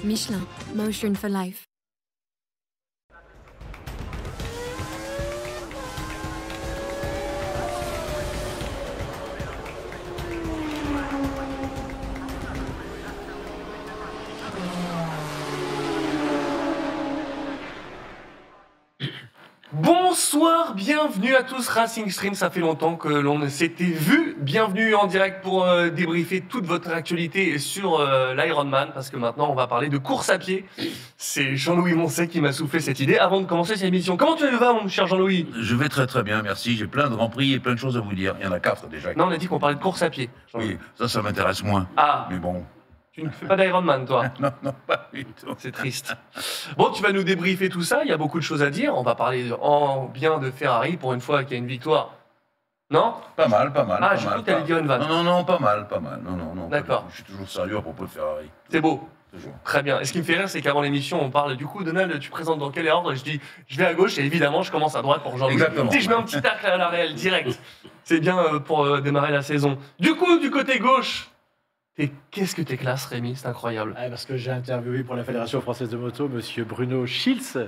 Michelin, Motion for Life. Bonsoir, bienvenue à tous, Racing Stream, ça fait longtemps que l'on ne s'était vu. Bienvenue en direct pour débriefer toute votre actualité sur l'Ironman, parce que maintenant on va parler de course à pied. C'est Jean-Louis Moncey qui m'a soufflé cette idée avant de commencer cette émission. Comment tu vas, mon cher Jean-Louis? Je vais très très bien, merci. J'ai plein de grands prix et plein de choses à vous dire. Il y en a 4 déjà. Non, on a dit qu'on parlait de course à pied. Oui, ça m'intéresse moins. Ah, Mais bon. tu ne fais pas d'Ironman, toi? Non, pas du tout. C'est triste. Bon, tu vas nous débriefer tout ça, il y a beaucoup de choses à dire. On va parler en bien de Ferrari pour une fois qu'il y a une victoire. Non? Pas mal. Ah, j'ai cru que t'allais dire une vanne. Non, pas mal. Non. D'accord. Je suis toujours sérieux à propos de Ferrari. C'est beau. Toujours. Très bien. Et ce qui me fait rire, c'est qu'avant l'émission, on parle du coup, Donald, tu présentes dans quel ordre? Et je dis, je vais à gauche et évidemment, je commence à droite pour Jean-Louis. Exactement. Si je mets un petit tacle à la réelle, direct. C'est bien pour démarrer la saison. Du coup, du côté gauche, et qu'est-ce que t'es classe, Rémi? C'est incroyable. Ah, parce que j'ai interviewé pour la Fédération Française de Moto, monsieur Bruno Schiltz.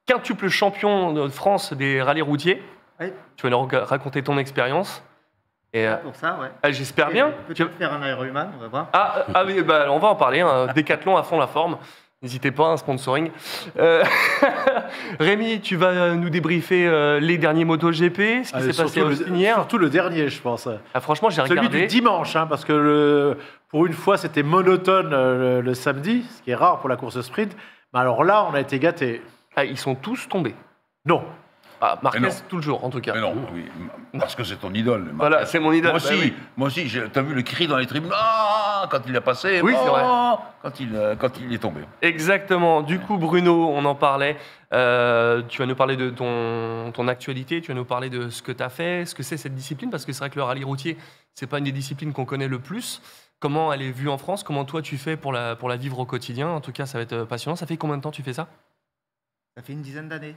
Quintuple champion de France des rallyes routiers. Oui. Tu vas nous raconter ton expérience. Et Pour ça, ouais. j'espère bien. Peut-être faire un Ironman, on va voir. Ah oui, bah, on va en parler. Hein. Décathlon à fond la forme. N'hésitez pas, un sponsoring. Rémi, tu vas nous débriefer les derniers MotoGP, ce qui s'est passé au hier. Surtout le dernier, je pense. Ah, franchement, j'ai Celui regardé. du dimanche, hein, parce que pour une fois, c'était monotone le samedi, ce qui est rare pour la course sprint. Mais alors là, on a été gâtés. Ah, ils sont tous tombés. Non. Ah, Marquez, non. toujours, en tout cas. Mais non, oui, parce que c'est ton idole. Marquez. Voilà, c'est mon idole. Moi Bah oui. aussi, t'as vu le cri dans les tribunes. Ah, quand il a passé. Oui, c'est vrai. Quand il est tombé. Exactement. Du coup, Bruno, on en parlait. Tu vas nous parler de ton actualité, tu vas nous parler de ce que tu as fait, ce que c'est cette discipline, parce que c'est vrai que le rallye routier, c'est pas une des disciplines qu'on connaît le plus. Comment elle est vue en France? Comment toi tu fais pour la vivre au quotidien? En tout cas, ça va être passionnant. Ça fait combien de temps tu fais ça? Ça fait une dizaine d'années.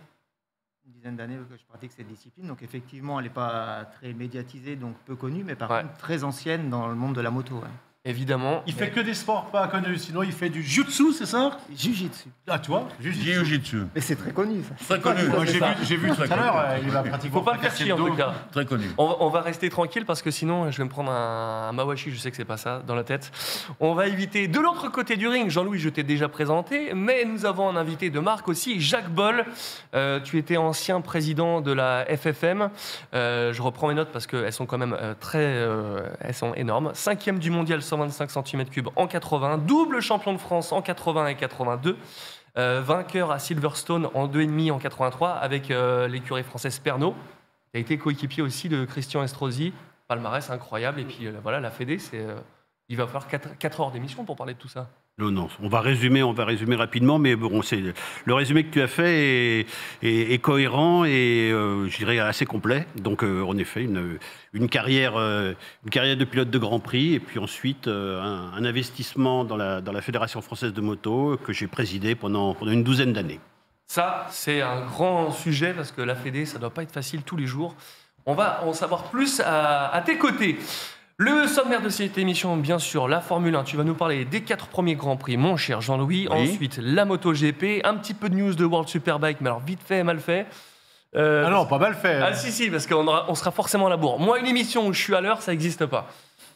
Une dizaine d'années que je pratique cette discipline. Donc effectivement, elle n'est pas très médiatisée, donc peu connue, mais par contre très ancienne dans le monde de la moto. Ouais. Évidemment. Il fait que des sports pas connus, sinon il fait du jutsu, c'est ça? Jiu-jitsu. Ah, tu vois? Jiu-jitsu. Mais c'est très connu, ça. Très connu. Moi, j'ai vu tout à l'heure, il va pratiquement. Faut pas le faire chier en tout cas. Très connu. On va rester tranquille parce que sinon je vais me prendre un mawashi, je sais que c'est pas ça, dans la tête. On va éviter de l'autre côté du ring. Jean-Louis, je t'ai déjà présenté, mais nous avons un invité de marque aussi, Jacques Boll. Tu étais ancien président de la FFM. Je reprends mes notes parce qu'elles sont quand même elles sont énormes. 5e du mondial 125 cm3 en 80, double champion de France en 80 et 82. Vainqueur à Silverstone en 2,5 en 83 avec l'écurie française Pernod. Il a été coéquipier aussi de Christian Estrosi. Palmarès incroyable. Et puis voilà, la Fédé, il va falloir 4 heures d'émission pour parler de tout ça. Non, on va résumer rapidement, mais bon, le résumé que tu as fait est cohérent et je dirais assez complet. Donc en effet, une carrière de pilote de Grand Prix et puis ensuite un investissement dans la Fédération française de moto que j'ai présidé pendant une douzaine d'années. Ça, c'est un grand sujet parce que la Fédé, ça ne doit pas être facile tous les jours. On va en savoir plus à tes côtés. Le sommaire de cette émission, bien sûr, la Formule 1. Tu vas nous parler des 4 premiers Grands Prix, mon cher Jean-Louis. Oui. Ensuite, la MotoGP, un petit peu de news de World Superbike, mais alors vite fait, mal fait. Ah non, pas mal fait. Ah si, parce qu'on sera forcément à la bourre. Moi, une émission où je suis à l'heure, ça n'existe pas.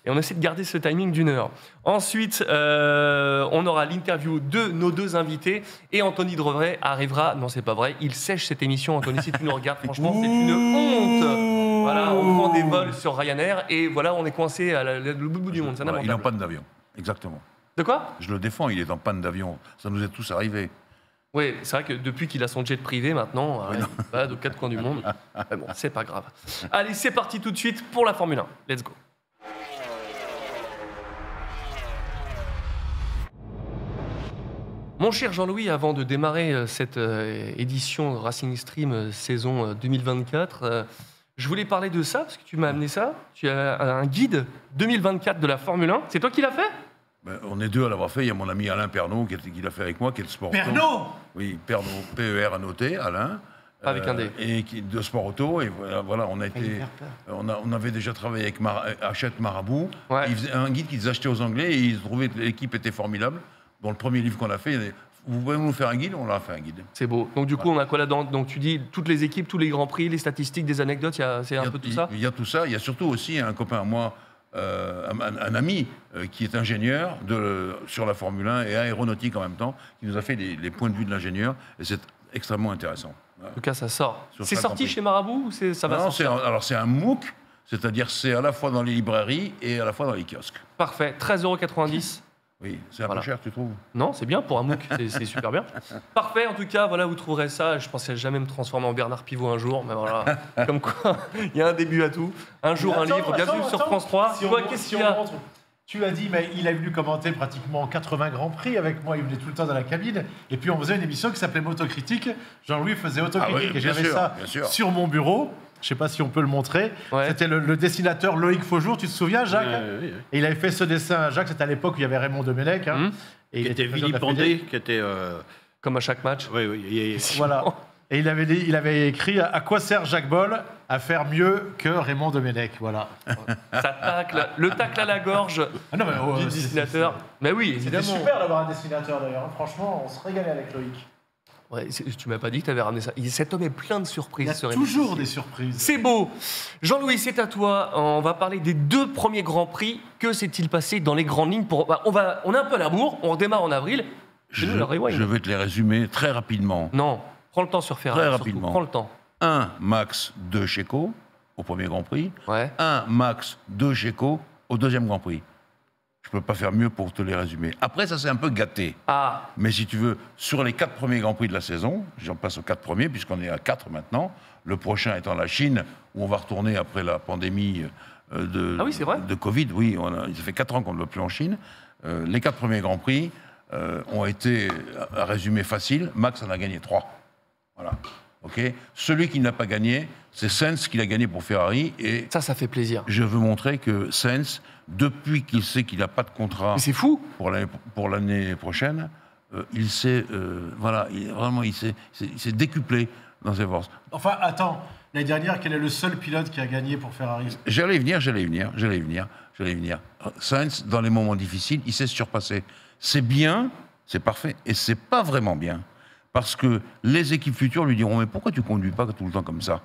Et on essaie de garder ce timing d'une heure. Ensuite, on aura l'interview de nos 2 invités. Et Anthony Drevray arrivera... Non, c'est pas vrai. Il sèche cette émission. Anthony, si tu nous regardes, franchement, c'est une honte. Voilà, on prend des vols sur Ryanair. Et voilà, on est coincé à le bout du monde. C'est Voilà, il est en lamentable. panne d'avion. Exactement. De quoi? Je le défends, il est en panne d'avion. Ça nous est tous arrivé. Oui, c'est vrai que depuis qu'il a son jet privé, maintenant, il va de 4 coins du monde. Mais bon, c'est pas grave. Allez, c'est parti tout de suite pour la Formule 1. Let's go. Mon cher Jean-Louis, avant de démarrer cette édition Racing Stream saison 2024, je voulais parler de ça, parce que tu m'as amené ça. Tu as un guide 2024 de la Formule 1. C'est toi qui l'as fait? Ben, on est 2 à l'avoir fait. Il y a mon ami Alain Pernod qui l'a fait avec moi, qui est de sport auto. Pernod? Oui, Pernod, P-E-R à noter, Alain. Avec un D. Et de sport auto. Et voilà, on a été, on avait déjà travaillé avec Hachette Marabout. Ouais. Il faisait un guide qu'ils achetaient aux Anglais et ils trouvaient que l'équipe était formidable. dans le premier livre qu'on a fait, il y a vous pouvez nous faire un guide, on leur a fait un guide. C'est beau. Donc du coup, on a quoi là-dedans? Donc tu dis toutes les équipes, tous les grands prix, les statistiques, des anecdotes, c'est un peu tout ça? Il y a tout ça. Il y a surtout aussi un copain à moi, un ami qui est ingénieur sur la Formule 1 et aéronautique en même temps, qui nous a fait les points de vue de l'ingénieur. Et c'est extrêmement intéressant. En tout cas, ça sort. Sur C'est chaque sorti Grand Prix. chez Marabout ou ça va Non, sortir? alors c'est un MOOC, c'est-à-dire c'est à la fois dans les librairies et à la fois dans les kiosques. Parfait. 13,90 €. Oui, c'est un Voilà. peu cher, tu trouves? Non, c'est bien pour un MOOC, c'est super bien. Parfait, en tout cas, voilà, vous trouverez ça. Je pensais jamais me transformer en Bernard Pivot un jour, mais voilà, comme quoi, il y a un début à tout. Un jour, un livre, bienvenue sur France 3. Toi, qu'est-ce qu'il y a? Tu as dit, mais il a venu commenter pratiquement 80 Grands Prix avec moi, il venait tout le temps dans la cabine. Et puis on faisait une émission qui s'appelait Motocritique. Jean-Louis faisait Autocritique Ah oui, et bien j'avais sûr, ça bien sûr. sur mon bureau. Je ne sais pas si on peut le montrer. Ouais. C'était le dessinateur Loïc Faujour, tu te souviens, Jacques? Oui. Et il avait fait ce dessin à Jacques, c'était à l'époque où il y avait Raymond Domenech. Hein, et Qui il était président de la vilipendé, Fédé. qui était... Comme à chaque match. Oui, oui. Voilà. Et il avait écrit à quoi sert Jacques Boll à faire mieux que Raymond Domenech. Voilà. Ça tacle, le tacle à la gorge Ah non, mais, du dessinateur. Mais oui, C'était évidemment. super d'avoir un dessinateur d'ailleurs. Hein. Franchement, on se régalait avec Loïc. Ouais, tu m'as pas dit que tu avais ramené ça. Cet homme est plein de Il surprises. y a ce toujours Rémi. des surprises. C'est beau. Jean-Louis, c'est à toi. On va parler des 2 premiers Grands Prix. Que s'est-il passé dans les grandes lignes on a un peu l'amour. On redémarre en avril. Je Fais-nous le rewind. vais te les résumer très rapidement. Non, prends le temps sur Ferrari. Très surtout. rapidement. Prends le temps. 1 Max 2 Checo au premier Grand Prix. Ouais. 1 Max 2 Checo au deuxième Grand Prix. Je ne peux pas faire mieux pour te les résumer. Après, ça s'est un peu gâté. Ah, Mais si tu veux, sur les 4 premiers Grands Prix de la saison, j'en passe aux 4 premiers, puisqu'on est à 4 maintenant, le prochain étant la Chine, où on va retourner après la pandémie Ah oui, c'est vrai. de Covid. Oui, ça fait 4 ans qu'on ne va plus en Chine. Les 4 premiers Grands Prix ont été, à résumer facile, Max en a gagné 3. Voilà. Okay. Celui qui n'a pas gagné, c'est Sainz qui l'a gagné pour Ferrari. Et ça fait plaisir. je veux montrer que Sainz, depuis qu'il sait qu'il n'a pas de contrat Mais c'est fou. pour l'année prochaine, il s'est il s'est décuplé dans ses forces. Enfin, attends. L'année dernière, quel est le seul pilote qui a gagné pour Ferrari? J'allais y venir. Sainz, dans les moments difficiles, il sait se surpasser. C'est bien, c'est parfait, et c'est pas vraiment bien. Parce que les équipes futures lui diront « Mais pourquoi tu conduis pas tout le temps comme ça ?»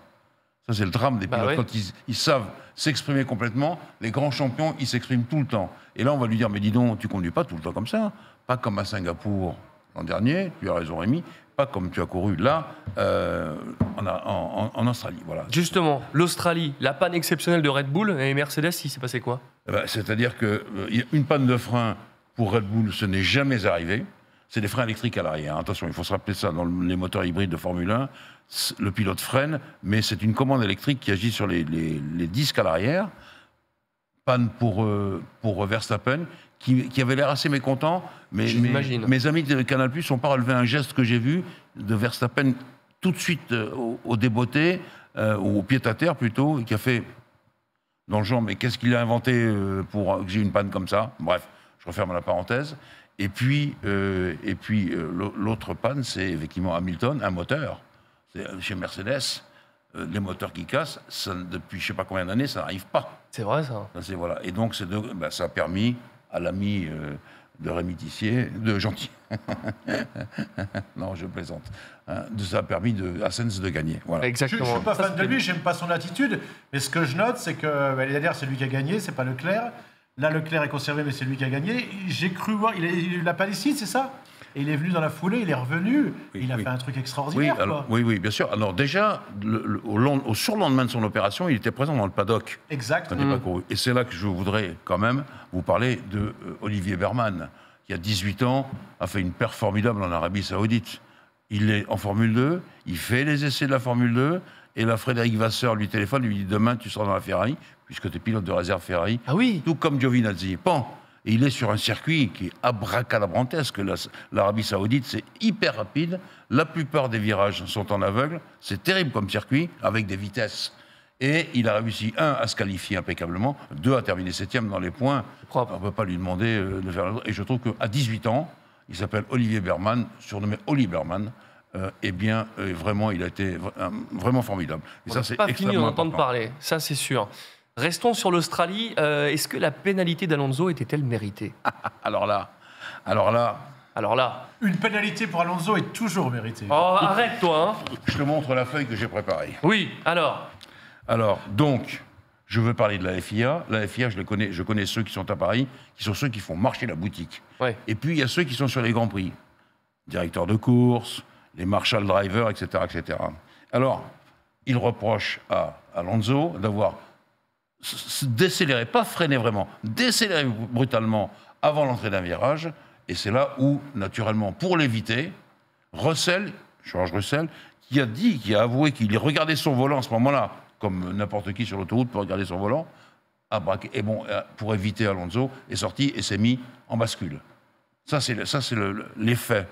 Ça, c'est le drame des pilotes. ouais. Quand ils savent s'exprimer complètement, les grands champions, ils s'expriment tout le temps. Et là, on va lui dire « Mais dis donc, tu conduis pas tout le temps comme ça. Pas comme à Singapour l'an dernier, tu as raison Rémi, pas comme tu as couru là, en Australie. » Voilà. Justement, l'Australie, la panne exceptionnelle de Red Bull et Mercedes, il s'est passé quoi? C'est-à-dire qu'une panne de frein pour Red Bull, ce n'est jamais arrivé. C'est des freins électriques à l'arrière. Attention, il faut se rappeler ça. Dans les moteurs hybrides de Formule 1, le pilote freine, mais c'est une commande électrique qui agit sur les disques à l'arrière. Panne pour Verstappen, qui avait l'air assez mécontent. Mais J'imagine. mes amis de Canal+ n'ont pas relevé un geste que j'ai vu de Verstappen tout de suite au débotté, ou au pied-à-terre plutôt, et qui a fait dans le genre, mais qu'est-ce qu'il a inventé pour que j'ai une panne comme ça? Bref, je referme la parenthèse. Et puis l'autre panne, c'est effectivement Hamilton, un moteur. Chez Mercedes, les moteurs qui cassent, depuis je ne sais pas combien d'années, ça n'arrive pas. C'est vrai, ça. Voilà. Et donc, ça a permis à l'ami de Rémi Tissier, de Gentil, non, je plaisante, hein, ça a permis à Sainz de gagner. Voilà. Je Exactement. ne suis pas Ça, fan de lui, j'aime pas son attitude, mais ce que je note, c'est que l'année dernière, c'est lui qui a gagné, c'est pas Leclerc. Là, Leclerc est conservé, mais c'est lui qui a gagné. J'ai cru voir, il l'a pas ici, c'est ça? Et il est venu dans la foulée, il est revenu, il a fait un truc extraordinaire. Oui, bien sûr. Alors déjà, au surlendemain de son opération, il était présent dans le paddock. Exact. Quand il n'a pas couru. Et c'est là que je voudrais quand même vous parler de Olivier Berman, qui a 18 ans, a fait une perf formidable en Arabie Saoudite. Il est en Formule 2, il fait les essais de la Formule 2, et là, Frédéric Vasseur lui téléphone, lui dit « Demain, tu seras dans la Ferrari, puisque tu es pilote de réserve Ferrari. » Ah oui. Tout comme Giovinazzi. Pan. Et il est sur un circuit qui est abracadabrantesque. L'Arabie Saoudite, c'est hyper rapide. La plupart des virages sont en aveugle. C'est terrible comme circuit, avec des vitesses. Et il a réussi, 1, à se qualifier impeccablement, 2, à terminer 7e dans les points. Propre. On ne peut pas lui demander de faire le... Et je trouve qu'à 18 ans, il s'appelle Olivier Berman, surnommé Oli Berman. Vraiment, il a été vraiment formidable. Et On ça, n'a c'est pas fini d'en extrêmement entendre important. parler, ça c'est sûr. Restons sur l'Australie. Est-ce que la pénalité d'Alonso était-elle méritée? Alors là, Alors là... Une pénalité pour Alonso est toujours méritée. Oh, arrête, toi, hein. Je te montre la feuille que j'ai préparée. Oui, alors... Alors, donc, je veux parler de la FIA. La FIA, je connais ceux qui sont à Paris, qui sont ceux qui font marcher la boutique. Ouais. Et puis, il y a ceux qui sont sur les Grands Prix. Directeurs de course, les marshal drivers, etc., etc. Alors, ils reprochent à Alonso d'avoir décéléré, pas freiné vraiment, décéléré brutalement avant l'entrée d'un virage. Et c'est là où, naturellement, pour l'éviter, George Russell, qui a avoué qu'il regardait son volant à ce moment-là, comme n'importe qui sur l'autoroute peut regarder son volant, a braqué. Et bon, pour éviter Alonso, est sorti et s'est mis en bascule. Ça, c'est l'effet.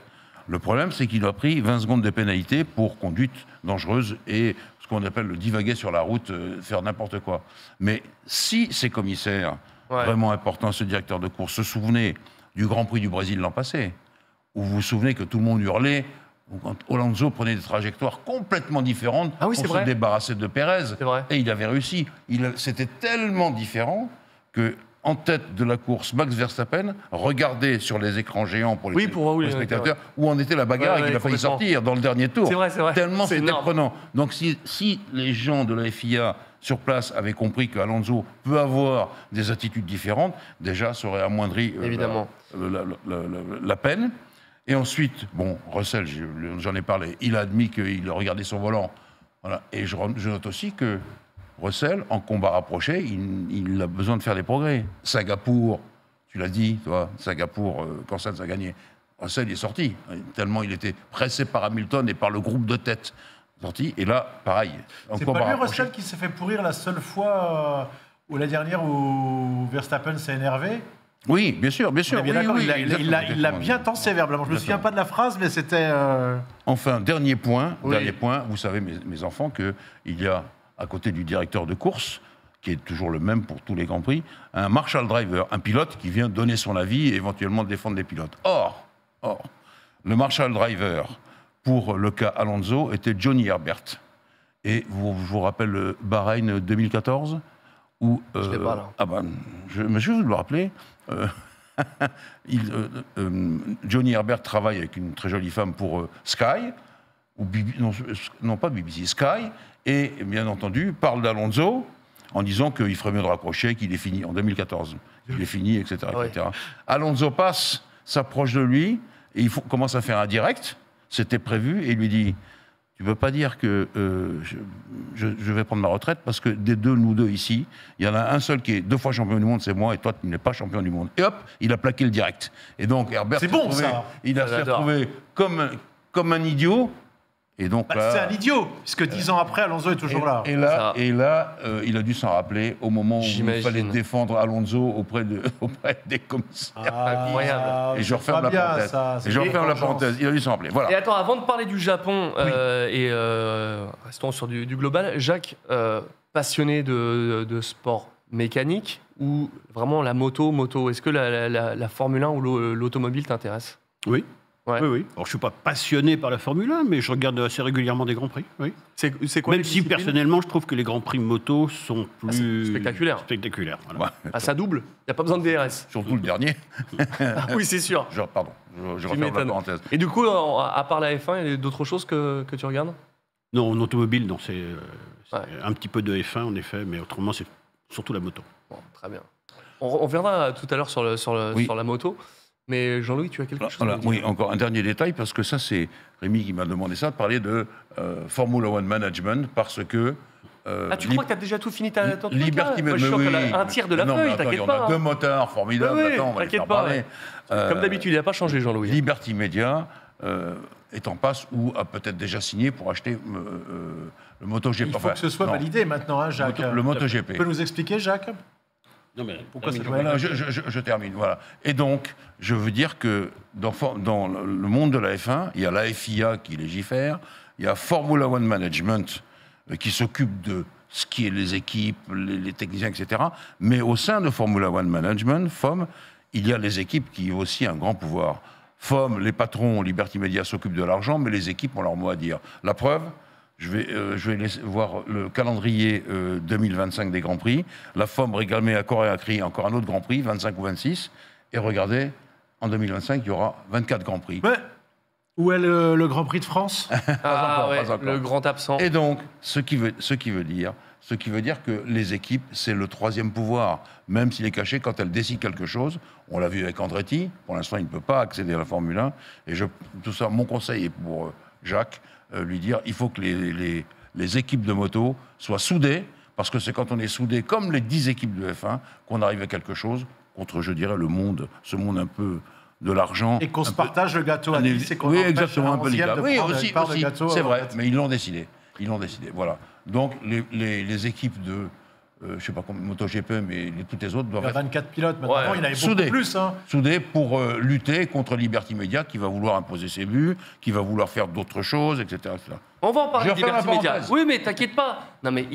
Le problème, c'est qu'il a pris 20 secondes de pénalité pour conduite dangereuse et ce qu'on appelle le divaguer sur la route, faire n'importe quoi. Mais si ces commissaires, vraiment importants, ce directeur de course, se souvenaient du Grand Prix du Brésil l'an passé, où vous vous souvenez que tout le monde hurlait, quand Alonso prenait des trajectoires complètement différentes pour se débarrasser de Pérez. Et il avait réussi. C'était tellement différent que, en tête de la course, Max Verstappen regardait sur les écrans géants pour les spectateurs où en était la bagarre et qu'il a failli sortir dans le dernier tour. C'est vrai. Tellement c'était prenant. Donc si les gens de la FIA sur place avaient compris qu'Alonso peut avoir des attitudes différentes, déjà ça aurait amoindri la peine. Et ensuite, bon, Russell, j'en ai parlé, il a admis qu'il regardait son volant. Voilà. Et je note aussi que Russell, en combat rapproché, il a besoin de faire des progrès. Singapour, tu l'as dit, toi, Singapour, quand Sainz a gagné, Russell est sorti, tellement il était pressé par Hamilton et par le groupe de tête. Sorti, et là, pareil. C'est pas lui, Russell, qui s'est fait pourrir la seule fois, ou la dernière, où Verstappen s'est énervé? Oui, bien sûr. Oui, il l'a bien tensé verblement. Je ne me souviens pas de la phrase, mais c'était... Enfin, dernier point, vous savez, mes enfants, qu'il y a, à côté du directeur de course, qui est toujours le même pour tous les Grands Prix, un marshal driver, un pilote qui vient donner son avis et éventuellement défendre les pilotes. Or, le marshal driver, pour le cas Alonso, était Johnny Herbert. Et je vous rappelle le Bahreïn 2014 où, je ne l'ai pas, là. Je vais vous le rappeler. Johnny Herbert travaille avec une très jolie femme pour Sky, ou non pas BBC, Sky, et bien entendu parle d'Alonso en disant qu'il ferait mieux de raccrocher, qu'il est fini en 2014. Il est fini, etc. etc. Alonso passe, s'approche de lui, et commence à faire un direct, c'était prévu, et il lui dit... Tu ne veux pas dire que je vais prendre ma retraite parce que nous deux ici, il y en a un seul qui est 2 fois champion du monde, c'est moi, et toi tu n'es pas champion du monde. Et hop, il a plaqué le direct. Et donc Herbert s'est retrouvé comme un idiot. Et donc là, c'est un idiot, puisque 10 ans après, Alonso est toujours là. Et là, il a dû s'en rappeler au moment où il fallait défendre Alonso auprès des commissaires. Incroyable. Et je referme la parenthèse. Il a dû s'en rappeler. Voilà. Et attends, avant de parler du Japon, restons sur du global, Jacques, passionné de sport mécanique ou vraiment la moto, est-ce que la Formule 1 ou l'automobile t'intéresse? Oui. Oui. Alors, je ne suis pas passionné par la Formule 1, mais je regarde assez régulièrement des Grands Prix. Oui. C'est quoi? Même si, personnellement, je trouve que les Grands Prix moto sont plus... spectaculaires. Voilà. Ça double. Il n'y a pas besoin de DRS. Surtout le dernier. Oui, c'est sûr. Je referme la parenthèse. Et du coup, à part la F1, il y a d'autres choses que tu regardes? Non, en automobile, non. C'est un petit peu de F1, en effet, mais autrement, c'est surtout la moto. Bon, très bien. On reviendra tout à l'heure sur la moto. Mais Jean-Louis, tu as quelque chose à dire? Oui, encore un dernier détail, parce que ça, c'est Rémi qui m'a demandé ça, de parler de Formula One Management, parce que... tu crois que tu as déjà tout fini ton truc, Liberty là? Moi, je suis sûr que un tiers de la feuille, t'inquiète pas. Il y en a 2 motards formidables, on va les faire parler. Comme d'habitude, il n'a pas changé, Jean-Louis. Liberty Media est en passe ou a peut-être déjà signé pour acheter le MotoGP. Il faut que ce soit validé maintenant, Jacques. Le MotoGP. Tu peux nous expliquer, Jacques? Non, mais pourquoi c'est voilà, je termine. Voilà. Et donc, je veux dire que dans le monde de la F1, il y a la FIA qui légifère, il y a Formula One Management qui s'occupe de ce qui est les équipes, les techniciens, etc. Mais au sein de Formula One Management, FOM, il y a les équipes qui ont aussi un grand pouvoir. FOM, les patrons, Liberty Media s'occupent de l'argent, mais les équipes ont leur mot à dire. La preuve, je vais laisser voir le calendrier 2025 des Grands Prix. La FOM réclamait à corps et à cri encore un autre Grand Prix, 25 ou 26. Et regardez, en 2025, il y aura 24 Grands Prix. Ouais. Où est le Grand Prix de France? Ah, ouais, pas encore. le grand absent. Et donc, ce qui veut dire que les équipes, c'est le troisième pouvoir, même s'il est caché quand elles décident quelque chose. On l'a vu avec Andretti. Pour l'instant, il ne peut pas accéder à la Formule 1. Et tout ça, mon conseil est pour Jacques, lui dire, il faut que les équipes de moto soient soudées, parce que c'est quand on est soudés, comme les 10 équipes de F1, qu'on arrive à quelque chose contre, je dirais, ce monde un peu de l'argent. Et qu'on se partage le gâteau à 10 et qu'on oui, empêche exactement, un peu Rancière de oui, prendre aussi, une part de gâteau, c'est en vrai, fait. mais ils l'ont décidé. Voilà. Donc, les équipes de, je ne sais pas combien, MotoGP, mais toutes les autres Il y doivent a être 24 pilotes, maintenant Ouais. il y en avait Soudés. beaucoup plus. Hein. soudées pour lutter contre Liberty Media, qui va vouloir imposer ses buts, qui va vouloir faire d'autres choses, etc. etc. On va en parler Je de vais refaire Liberty la Media. parenthèse. Oui, mais t'inquiète pas. Non, mais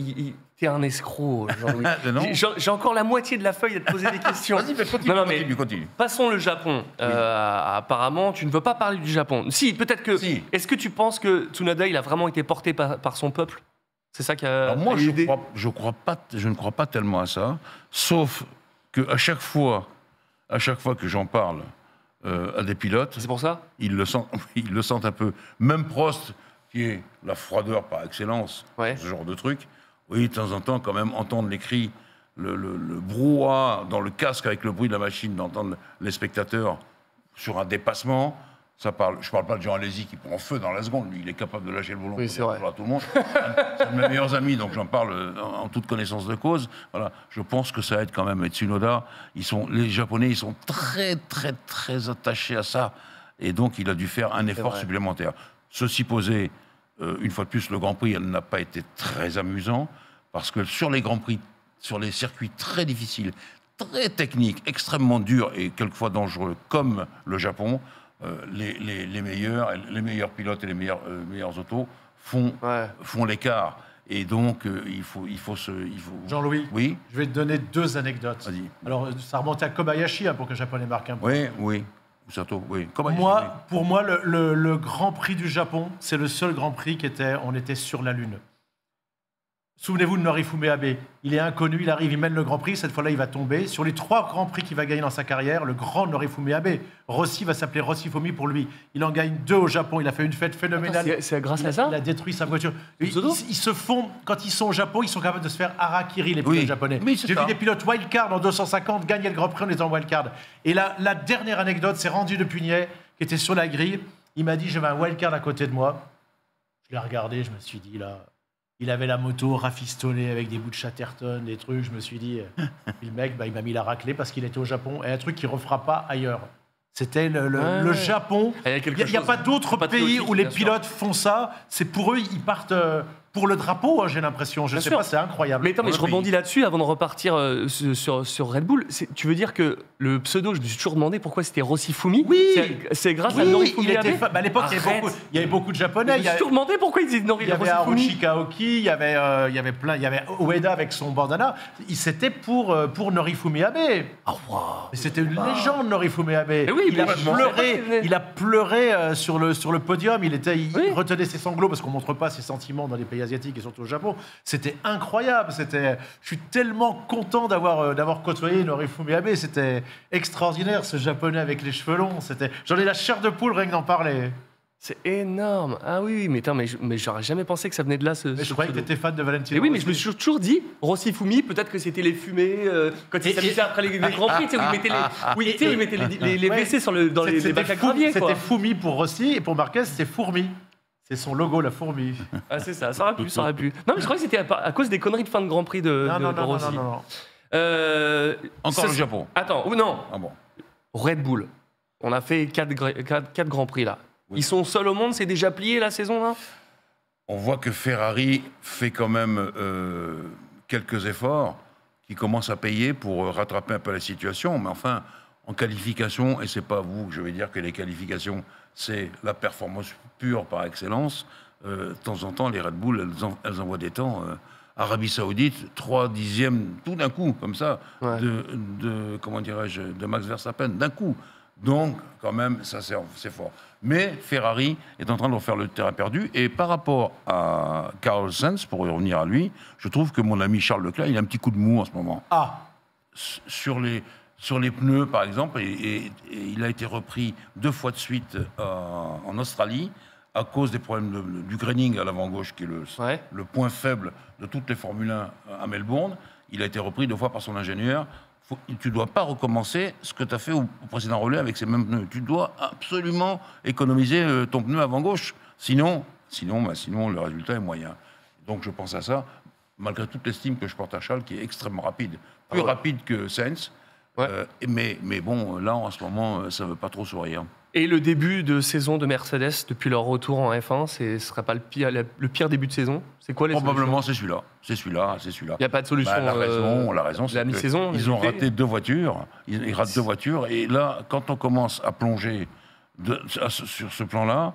t'es un escroc, Jean-Louis. Non. J'ai encore la moitié de la feuille à te poser des questions. Vas-y, mais continue, Non, non, mais continue. passons le Japon. Apparemment, tu ne veux pas parler du Japon. Si, peut-être que. Si. Est-ce que tu penses que Tsunoda, il a vraiment été porté par son peuple? C'est ça qui a Alors moi, aidé. je ne crois pas tellement à ça, sauf qu'à chaque fois que j'en parle à des pilotes, C'est pour ça? ils le sentent un peu. Même Prost, qui est la froideur par excellence, Ouais. ce genre de truc, oui, de temps en temps, quand même, entendre les cris, le brouhaha dans le casque avec le bruit de la machine, d'entendre les spectateurs sur un dépassement. Je parle pas de Jean Alesi qui prend feu dans la seconde. Lui, il est capable de lâcher le volant Oui, c'est vrai. à tout le monde. C'est un de mes meilleurs amis, donc j'en parle en toute connaissance de cause. Voilà, je pense que ça aide quand même. Et Tsunoda, les Japonais, ils sont très, très, très attachés à ça. Et donc, il a dû faire un effort vrai. supplémentaire. Ceci posé, une fois de plus, le Grand Prix n'a pas été très amusant, parce que sur les Grands Prix, sur les circuits très difficiles, très techniques, extrêmement durs et quelquefois dangereux, comme le Japon, les meilleurs pilotes et les meilleurs autos font l'écart. Et donc, il faut Jean-Louis, Oui, je vais te donner 2 anecdotes. Vas-y. Alors, ça remontait à Kobayashi pour que le Japonais marque un point. oui. Sato, oui. Comment Pour moi, le Grand Prix du Japon, c'est le seul Grand Prix on était sur la Lune. Souvenez-vous de Norifumi Abe. Il est inconnu, il arrive, il mène le Grand Prix. Cette fois-là, il va tomber. Sur les 3 Grands Prix qu'il va gagner dans sa carrière, le grand Norifumi Abe, Rossi va s'appeler Rossi Fumi pour lui. Il en gagne 2 au Japon. Il a fait une fête phénoménale. Attends, c'est grâce à ça? Il a détruit sa voiture. Pseudo Ils se font, quand ils sont au Japon, ils sont capables de se faire harakiri, les pilotes Oui. japonais. Oui, c'est J'ai ça. vu des pilotes wildcard en 250 gagner le Grand Prix en étant wildcard. Et la dernière anecdote, c'est Randy de Pugnet, qui était sur la grille. Il m'a dit, j'avais un wildcard à côté de moi. Je l'ai regardé, je me suis dit, là... Il avait la moto rafistolée avec des bouts de Chatterton, des trucs. Je me suis dit, le mec, il m'a mis la raclée parce qu'il était au Japon. Et un truc qu'il ne refera pas ailleurs. C'était le Japon. Il y a quelque Il n'y a chose pas d'autres pays patriotique, où les bien sûr. pilotes font ça. C'est pour eux, ils partent pour le drapeau, hein, j'ai l'impression. Je ne Bien sais sûr. pas, c'est incroyable. Mais attends, mais je rebondis là-dessus avant de repartir sur Red Bull. Tu veux dire que le pseudo, je me suis toujours demandé pourquoi c'était Rossi Fumi? Oui. C'est grâce à Oui, Norifumi il était Abe? à l'époque, il Arrête. y avait beaucoup de Japonais. Je me suis toujours demandé pourquoi ils disaient Il y avait Rossi Fumi. Haruchi Kaoki, il y avait plein, il y avait Ueda avec son bandana. C'était pour Norifumi Abe. Ah, wow. Mais c'était une légende, Norifumi Abe. oui, il, a complètement. pleuré, il a pleuré sur le podium. Il Oui. retenait ses sanglots parce qu'on montre pas ses sentiments dans les pays asiatiques et surtout au Japon. C'était incroyable. Je suis tellement content d'avoir côtoyé Norifumi Abe. C'était extraordinaire, ce japonais avec les cheveux longs. J'en ai la chair de poule rien que d'en parler. C'est énorme. Ah oui, mais attends, mais j'aurais jamais pensé que ça venait de là. Mais je croyais que tu étais fan de Valentino. Mais oui, mais je me suis toujours dit, Rossi Fumi, peut-être que c'était les fumées, quand il s'amusait après les Grands Prix, tu sais, où il mettait les Ouais. WC dans les bacs à gravier, quoi. C'était Fumi pour Rossi et pour Marquez, c'était Fourmi. C'est son logo, la fourmi. Ah, c'est ça, ça aurait pu. Non, mais je crois que c'était à cause des conneries de fin de Grand Prix de Rossi. Non. Encore le Japon. Attends, ou non, Ah bon. Red Bull. On a fait 4 Grands Prix, là. Oui. Ils sont seuls au monde, c'est déjà plié, la saison, là? On voit que Ferrari fait quand même quelques efforts qui commencent à payer pour rattraper un peu la situation. Mais enfin, en qualification, et c'est pas vous que je vais dire que les qualifications, c'est la performance pure par excellence. De temps en temps, les Red Bull, elles envoient des temps. Arabie Saoudite, 3 dixièmes, tout d'un coup, comme ça, Ouais. comment dirais-je, de Max Verstappen, d'un coup. Donc, quand même, ça c'est fort. Mais Ferrari est en train de refaire le terrain perdu. Et par rapport à Carlos Sainz, pour y revenir à lui, je trouve que mon ami Charles Leclerc, il a un petit coup de mou en ce moment. Ah, Sur les sur les pneus, par exemple, et il a été repris 2 fois de suite en Australie à cause des problèmes du graining à l'avant-gauche, qui est le point faible de toutes les Formule 1 à Melbourne. Il a été repris 2 fois par son ingénieur. Tu ne dois pas recommencer ce que tu as fait au précédent relais avec ces mêmes pneus. Tu dois absolument économiser ton pneu avant-gauche. Sinon, le résultat est moyen. Donc je pense à ça, malgré toute l'estime que je porte à Charles, qui est extrêmement rapide. Plus rapide que Sainz. Mais bon, là, en ce moment, ça ne veut pas trop sourire. Et le début de saison de Mercedes, depuis leur retour en F1, ce ne sera pas le pire début de saison? C'est quoi les Probablement, c'est celui-là. C'est celui-là. Il n'y a pas de solution. La raison, c'est qu'ils ont raté 2 voitures. Ils ratent 2 voitures. Et là, quand on commence à plonger sur ce plan-là,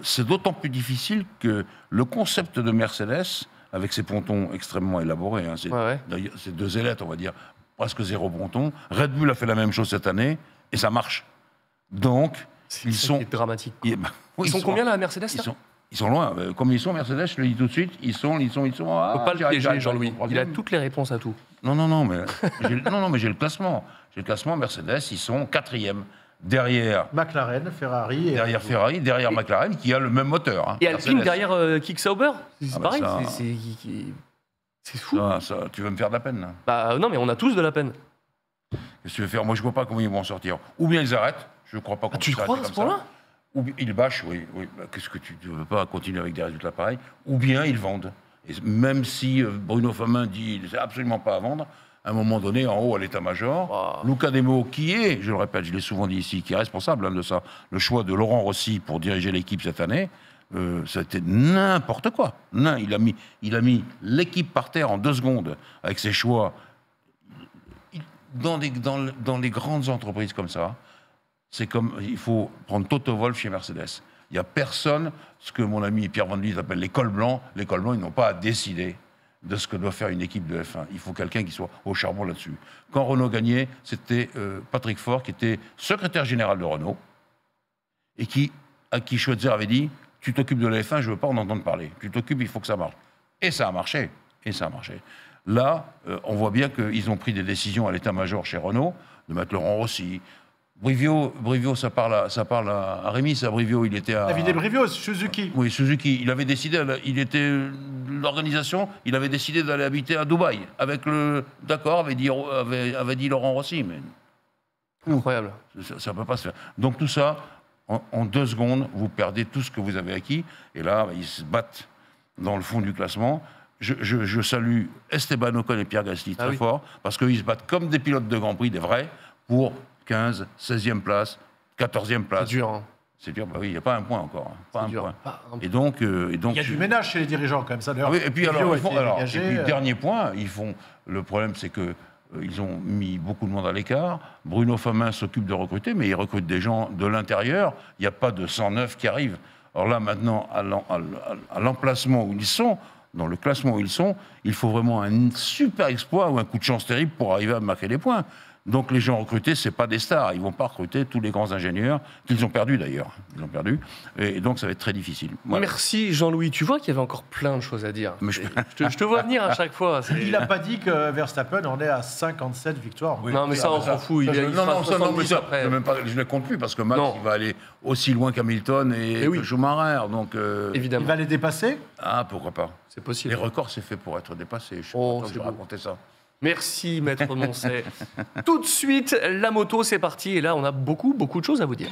c'est d'autant plus difficile que le concept de Mercedes, avec ses pontons extrêmement élaborés, hein, c'est 2 ailettes, on va dire, presque 0 ponton. Red Bull a fait la même chose cette année, et ça marche. Donc, ils sont dramatique. Ils sont combien là, Mercedes? Ils sont loin. Comme ils sont Mercedes, je le dis tout de suite, ils sont. Pas le piéger, Jean-Louis. Il a toutes les réponses à tout. Non, mais j'ai le classement. J'ai le classement Mercedes, ils sont 4e. Derrière McLaren, Ferrari. Derrière McLaren, qui a le même moteur. Hein, et Alpine derrière Kick Sauber. C'est pareil. C'est fou. Ça, tu veux me faire de la peine, là. Bah non, mais on a tous de la peine. Qu'est-ce que tu veux faire? Moi, je ne vois pas comment ils vont en sortir. Ou bien ils arrêtent. Je ne crois pas qu'on tu crois à ce point-là? Ou ils bâchent, oui. Bah, qu'est-ce que tu ne veux pas continuer avec des résultats pareils? Ou bien ils vendent. Et même si Bruno Famin dit c'est absolument pas à vendre, à un moment donné, en haut à l'état-major, Luca De Meo, qui est, je le répète, je l'ai souvent dit ici, qui est responsable de ça, le choix de Laurent Rossi pour diriger l'équipe cette année, c'était n'importe quoi. Il a mis l'équipe par terre en 2 secondes avec ses choix. Dans les grandes entreprises comme ça, c'est comme il faut prendre Toto Wolff chez Mercedes. Il n'y a personne, ce que mon ami Pierre Van Lys appelle les cols blancs. Les cols blancs, ils n'ont pas à décider de ce que doit faire une équipe de F1. Il faut quelqu'un qui soit au charbon là-dessus. Quand Renault gagnait, c'était Patrick Faure, qui était secrétaire général de Renault, et à qui Schweitzer avait dit « Tu t'occupes de la F1, je ne veux pas en entendre parler. Tu t'occupes, il faut que ça marche. » Et ça a marché. Là, on voit bien qu'ils ont pris des décisions à l'état-major chez Renault, de mettre Laurent Rossi. Brivio, ça parle à Rémi, ça, Brivio, il était à... Davide Brivio, Suzuki. Oui, Suzuki. Il avait décidé, l'organisation, il avait décidé d'aller habiter à Dubaï, avec d'accord, avait dit Laurent Rossi, mais... Incroyable. Ça ne peut pas se faire. Donc tout ça, en 2 secondes, vous perdez tout ce que vous avez acquis, et là, ils se battent dans le fond du classement. Je salue Esteban Ocon et Pierre Gasly très fort, parce qu'ils se battent comme des pilotes de Grand Prix, des vrais, pour 15, 16e place, 14e place. C'est dur, hein. C'est dur, bah oui, il n'y a pas un point encore. Pas un point. Et donc, il y a du ménage chez les dirigeants, quand même, ça. Oui, et puis, dernier point, le problème, c'est que ils ont mis beaucoup de monde à l'écart. Bruno Famin s'occupe de recruter, mais il recrute des gens de l'intérieur. Il n'y a pas de 109 qui arrivent. Alors là, maintenant, à l'emplacement où ils sont, dans le classement où ils sont, il faut vraiment un super exploit ou un coup de chance terrible pour arriver à marquer des points. Donc les gens recrutés, ce n'est pas des stars. Ils ne vont pas recruter tous les grands ingénieurs, qu'ils ont perdus d'ailleurs. Ils ont perdu. Et donc ça va être très difficile. Voilà. Merci Jean-Louis. Tu vois qu'il y avait encore plein de choses à dire. Mais je te vois venir à chaque fois. Il n'a pas dit que Verstappen en est à 57 victoires. Oui. Non, mais ça, on s'en fout. Je ne le compte plus parce que Max, il va aller aussi loin qu'Hamilton et que Schumacher. Donc, évidemment. Il va les dépasser? Ah, pourquoi pas. C'est possible. Les records, c'est fait pour être dépassé. Je suis content de raconter ça. Merci, Maître Moncey. Tout de suite, la moto, c'est parti. Et là, on a beaucoup de choses à vous dire.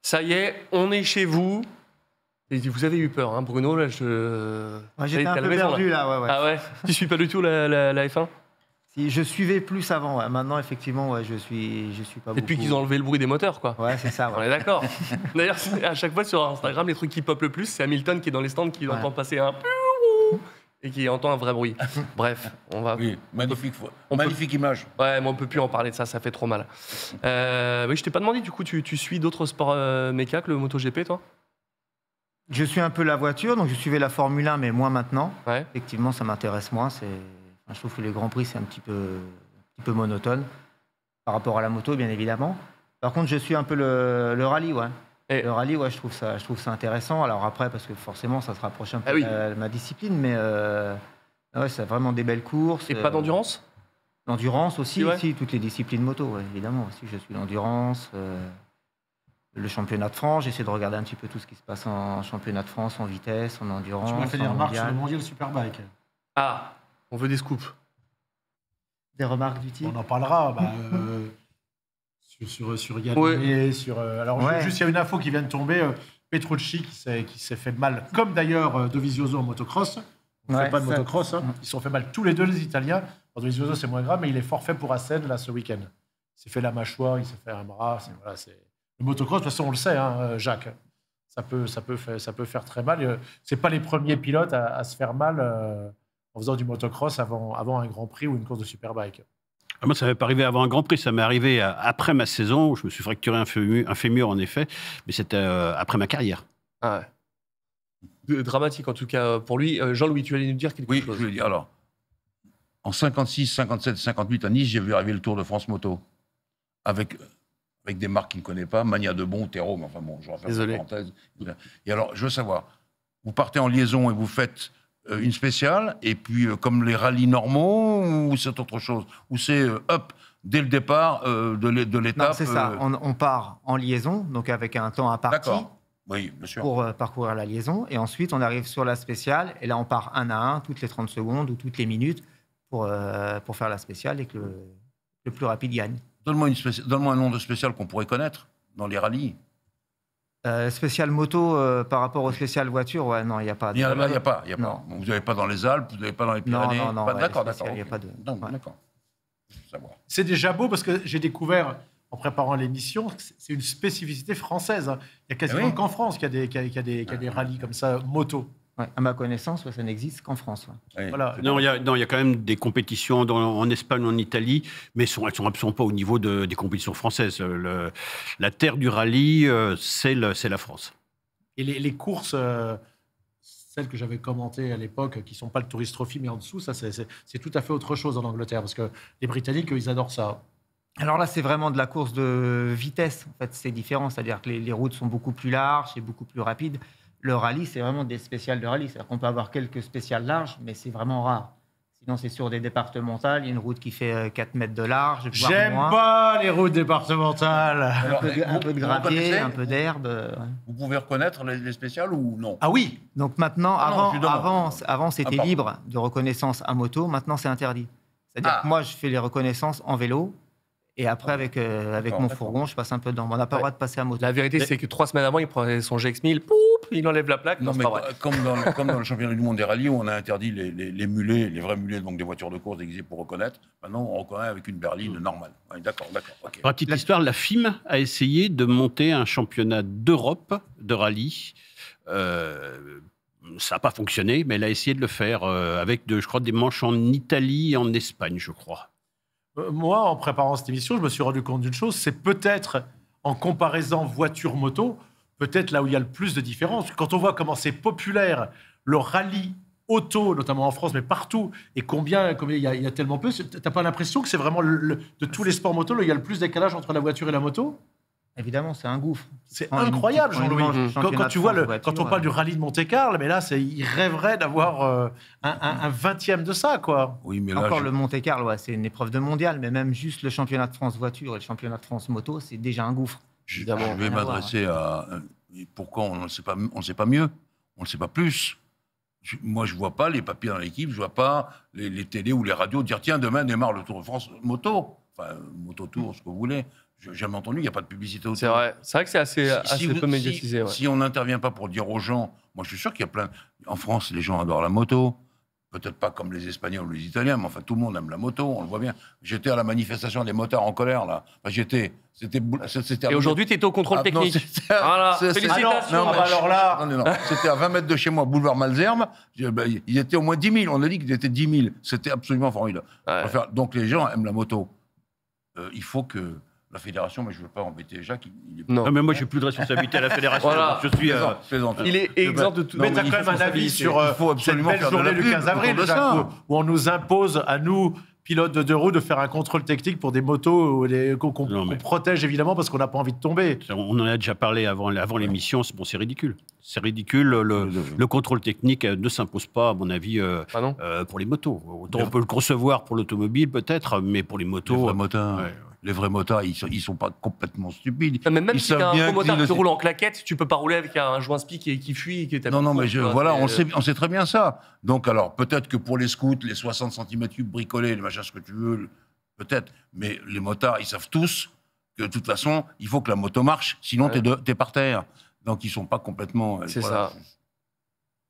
Ça y est, on est chez vous. Et vous avez eu peur, hein, Bruno, là, j'étais un peu perdu, là. Ouais. Ah ouais? Tu suis pas du tout la F1? Si, je suivais plus avant. Ouais. Maintenant, effectivement, je suis pas beaucoup. Depuis qu'ils ont enlevé le bruit des moteurs, quoi. Ouais, c'est ça. Ouais. On est d'accord. D'ailleurs, à chaque fois sur Instagram, les trucs qui pop le plus, c'est Hamilton qui est dans les stands, qui entend passer un et qui entend un vrai bruit. Bref, on va. Oui, magnifique image. Ouais, mais on peut plus en parler de ça, ça fait trop mal. Oui, je t'ai pas demandé, du coup, tu suis d'autres sports méca que le MotoGP, toi? Je suis un peu la voiture, donc je suivais la Formule 1, mais moins maintenant. Ouais. Effectivement, ça m'intéresse moins. Je trouve que les Grands Prix, c'est un petit peu monotone par rapport à la moto, bien évidemment. Par contre, je suis un peu le rallye, ouais. Le rallye, ouais, je trouve ça intéressant. Alors après, parce que forcément, ça se rapproche un peu de ma discipline, mais Ouais, c'est vraiment des belles courses. Et pas d'endurance? L'endurance aussi, ouais. si, toutes les disciplines moto, ouais, évidemment. Aussi, je suis l'endurance, le championnat de France. J'essaie de regarder un petit peu tout ce qui se passe en championnat de France, en vitesse, en endurance. Tu m'as fait des en remarques sur le mondial. mondial Superbike. Ah, on veut des scoops. Des remarques du type. On en parlera. Sur Yannick, sur. Alors, Ouais. juste, il y a une info qui vient de tomber. Petrucci qui s'est fait mal, comme d'ailleurs Dovizioso en motocross. On ne Ouais, fait pas de ça- motocross. Hein. Ils se sont fait mal tous les deux, les Italiens. Dovizioso, c'est moins grave, mais il est forfait pour Assen là, ce week-end. Il s'est fait la mâchoire, il s'est fait un bras. Le motocross, de toute façon, on le sait, hein, Jacques. Ça peut faire très mal. Ce n'est pas les premiers pilotes à se faire mal en faisant du motocross avant un Grand Prix ou une course de Superbike. Moi, ça m'est pas arrivé avant un Grand Prix, ça m'est arrivé après ma saison, où je me suis fracturé un fémur, en effet, mais c'était après ma carrière. Ah ouais. Dramatique en tout cas pour lui. Jean-Louis, tu allais nous dire quelque Oui, chose. je veux dire, alors, en 56, 57, 58 à Nice, j'ai vu arriver le Tour de France moto. Avec des marques qu'il ne connaît pas, Mania de Bon, Terreau, mais enfin bon, je referme Désolé. la parenthèse. Et alors, je veux savoir, vous partez en liaison et vous faites une spéciale, et puis comme les rallyes normaux, ou c'est autre chose? Ou c'est dès le départ de l'étape Non, c'est ça. On part en liaison, donc avec un temps imparti D'accord. Oui, bien sûr. pour parcourir la liaison. Et ensuite, on arrive sur la spéciale. Et là, on part 1 à 1, toutes les 30 secondes ou toutes les minutes pour faire la spéciale et que le plus rapide gagne. Donne-moi un nom de spécial qu'on pourrait connaître dans les rallyes. Spécial moto par rapport au spécial voiture, ouais, non, il n'y a pas. Il n'y a pas. Non. Vous n'avez pas dans les Alpes, vous n'avez pas dans les Non, Pyrénées. non, Pas- ouais, d'accord, les d'accord. spéciales, il y a ok. pas de- Non, ouais. d'accord. Je veux savoir. C'est déjà beau parce que j'ai découvert, en préparant l'émission, que c'est une spécificité française. hein. Il y a quasiment Eh oui. qu'en France qu'il y a des rallyes comme ça, moto. Ouais, à ma connaissance, ouais, ça n'existe qu'en France. Ouais. Oui. Voilà. Non, il y a quand même des compétitions en Espagne, en Italie, mais elles sont absolument pas au niveau des compétitions françaises. La terre du rallye, c'est la France. Et les courses, celles que j'avais commentées à l'époque, qui ne sont pas le Tourist Trophy, mais en dessous, ça, c'est tout à fait autre chose en Angleterre. Parce que les Britanniques, eux, ils adorent ça. Alors là, c'est vraiment de la course de vitesse. En fait, c'est différent. C'est-à-dire que les routes sont beaucoup plus larges et beaucoup plus rapides. Le rallye, c'est vraiment des spéciales de rallye. C'est-à-dire qu'on peut avoir quelques spéciales larges, mais c'est vraiment rare. Sinon, c'est sur des départementales. Il y a une route qui fait 4 mètres de large, voire J'aime moins. pas les routes départementales. Alors, Un peu de vous gravier, reconnaissez un peu d'herbe. Vous pouvez reconnaître les spéciales ou non? Ah oui, Donc maintenant, non, je demande. avant c'était pardon. libre de reconnaissance à moto. Maintenant, c'est interdit. C'est-à-dire Ah. que moi, je fais les reconnaissances en vélo. Et après, avec D'accord, mon d'accord. fourgon, je passe un peu dedans. On n'a pas le droit de passer à moto. La vérité, c'est que 3 semaines avant, il prend son GX1000, poup, il enlève la plaque. Non, c'est mais pas vrai. comme dans le championnat du monde des rallyes, où on a interdit les mulets, les vrais mulets, donc des voitures de course déguisées pour reconnaître. Maintenant, on reconnaît avec une berline normale. Ouais, d'accord. ok. Pour la petite histoire, la FIM a essayé de monter un championnat d'Europe de rallye. Ça n'a pas fonctionné, mais elle a essayé de le faire avec, je crois, des manches en Italie et en Espagne, je crois. moi, en préparant cette émission, je me suis rendu compte d'une chose, c'est peut-être, en comparaison voiture-moto, peut-être là où il y a le plus de différence. Quand on voit comment c'est populaire, le rallye auto, notamment en France, mais partout, et combien il y a tellement peu, t'as pas l'impression que c'est vraiment, de tous les sports moto, là, il y a le plus de décalage entre la voiture et la moto? Évidemment, c'est un gouffre. C'est Prends une incroyable, petite- prends une Jean-Louis. manche Quand championnat tu de vois, France de voiture, quand on parle du rallye de Monte-Carlo, mais là, il rêverait d'avoir un 20e de ça, quoi. Oui, mais là, Encore le Monte-Carlo, ouais, c'est une épreuve de mondial, mais même juste le championnat de France voiture et le championnat de France moto, c'est déjà un gouffre. je Évidemment, vais rien à voir, m'adresser à. Pourquoi on ne sait pas mieux? On ne sait pas plus. Moi, je ne vois pas les papiers dans l'équipe, je ne vois pas les télés ou les radios dire tiens, demain démarre le Tour de France moto. Enfin, moto-tour, ce que vous voulez. Je n'ai jamais entendu, il n'y a pas de publicité autour. C'est vrai. C'est vrai que c'est assez vous- peu médiatisé. Ouais. si on n'intervient pas pour dire aux gens, moi je suis sûr qu'il y a plein. En France, les gens adorent la moto. Peut-être pas comme les Espagnols ou les Italiens, mais enfin tout le monde aime la moto, on le voit bien. J'étais à la manifestation des motards en colère, là. Enfin, c'était. Et aujourd'hui, tu étais au contrôle Ah, non, technique. c'était- Voilà, c'est- félicitations. non, Ah bah alors là, Non. C'était à 20 mètres de chez moi, boulevard Malesherbes. Ils étaient au moins 10 000. On a dit qu'ils étaient 10 000. C'était absolument formidable. Ouais. Donc les gens aiment la moto. Il faut que la fédération, mais je ne veux pas embêter Jacques. Il est... Non. Non, mais moi, j'ai plus de responsabilité à la fédération. Voilà. Je suis. Plaisante. Il est exempt de tout. mais Non, tu as mais quand il même faut un avis responsabilité. sur Il faut cette absolument belle faire de journée la du pub 15 avril, autour de Jacques, ça. où on nous impose à nous pilote de deux roues de faire un contrôle technique pour des motos qu'on Non, mais- protège évidemment parce qu'on n'a pas envie de tomber. On en a déjà parlé avant l'émission, c'est ridicule. C'est ridicule, le contrôle technique ne s'impose pas, à mon avis, Ah non. pour les motos. Autant on peut le concevoir pour l'automobile, peut-être, mais pour les Les motos... vrais motards, ouais. les vrais motards, ils sont pas complètement stupides. Même Ils si t'as savent un bien gros motard qu'ils qui le- roule en claquette, tu peux pas rouler avec un joint spi qui fuit et qui tape. Non, non, mais voilà, on sait. sait très bien ça. Donc, alors, peut-être que pour les scouts, les 60 cm3 bricolés, les machins, ce que tu veux, peut-être. Mais les motards, ils savent tous que de toute façon, il faut que la moto marche, sinon Ouais. t'es par terre. Donc, ils sont pas complètement. C'est voilà. ça.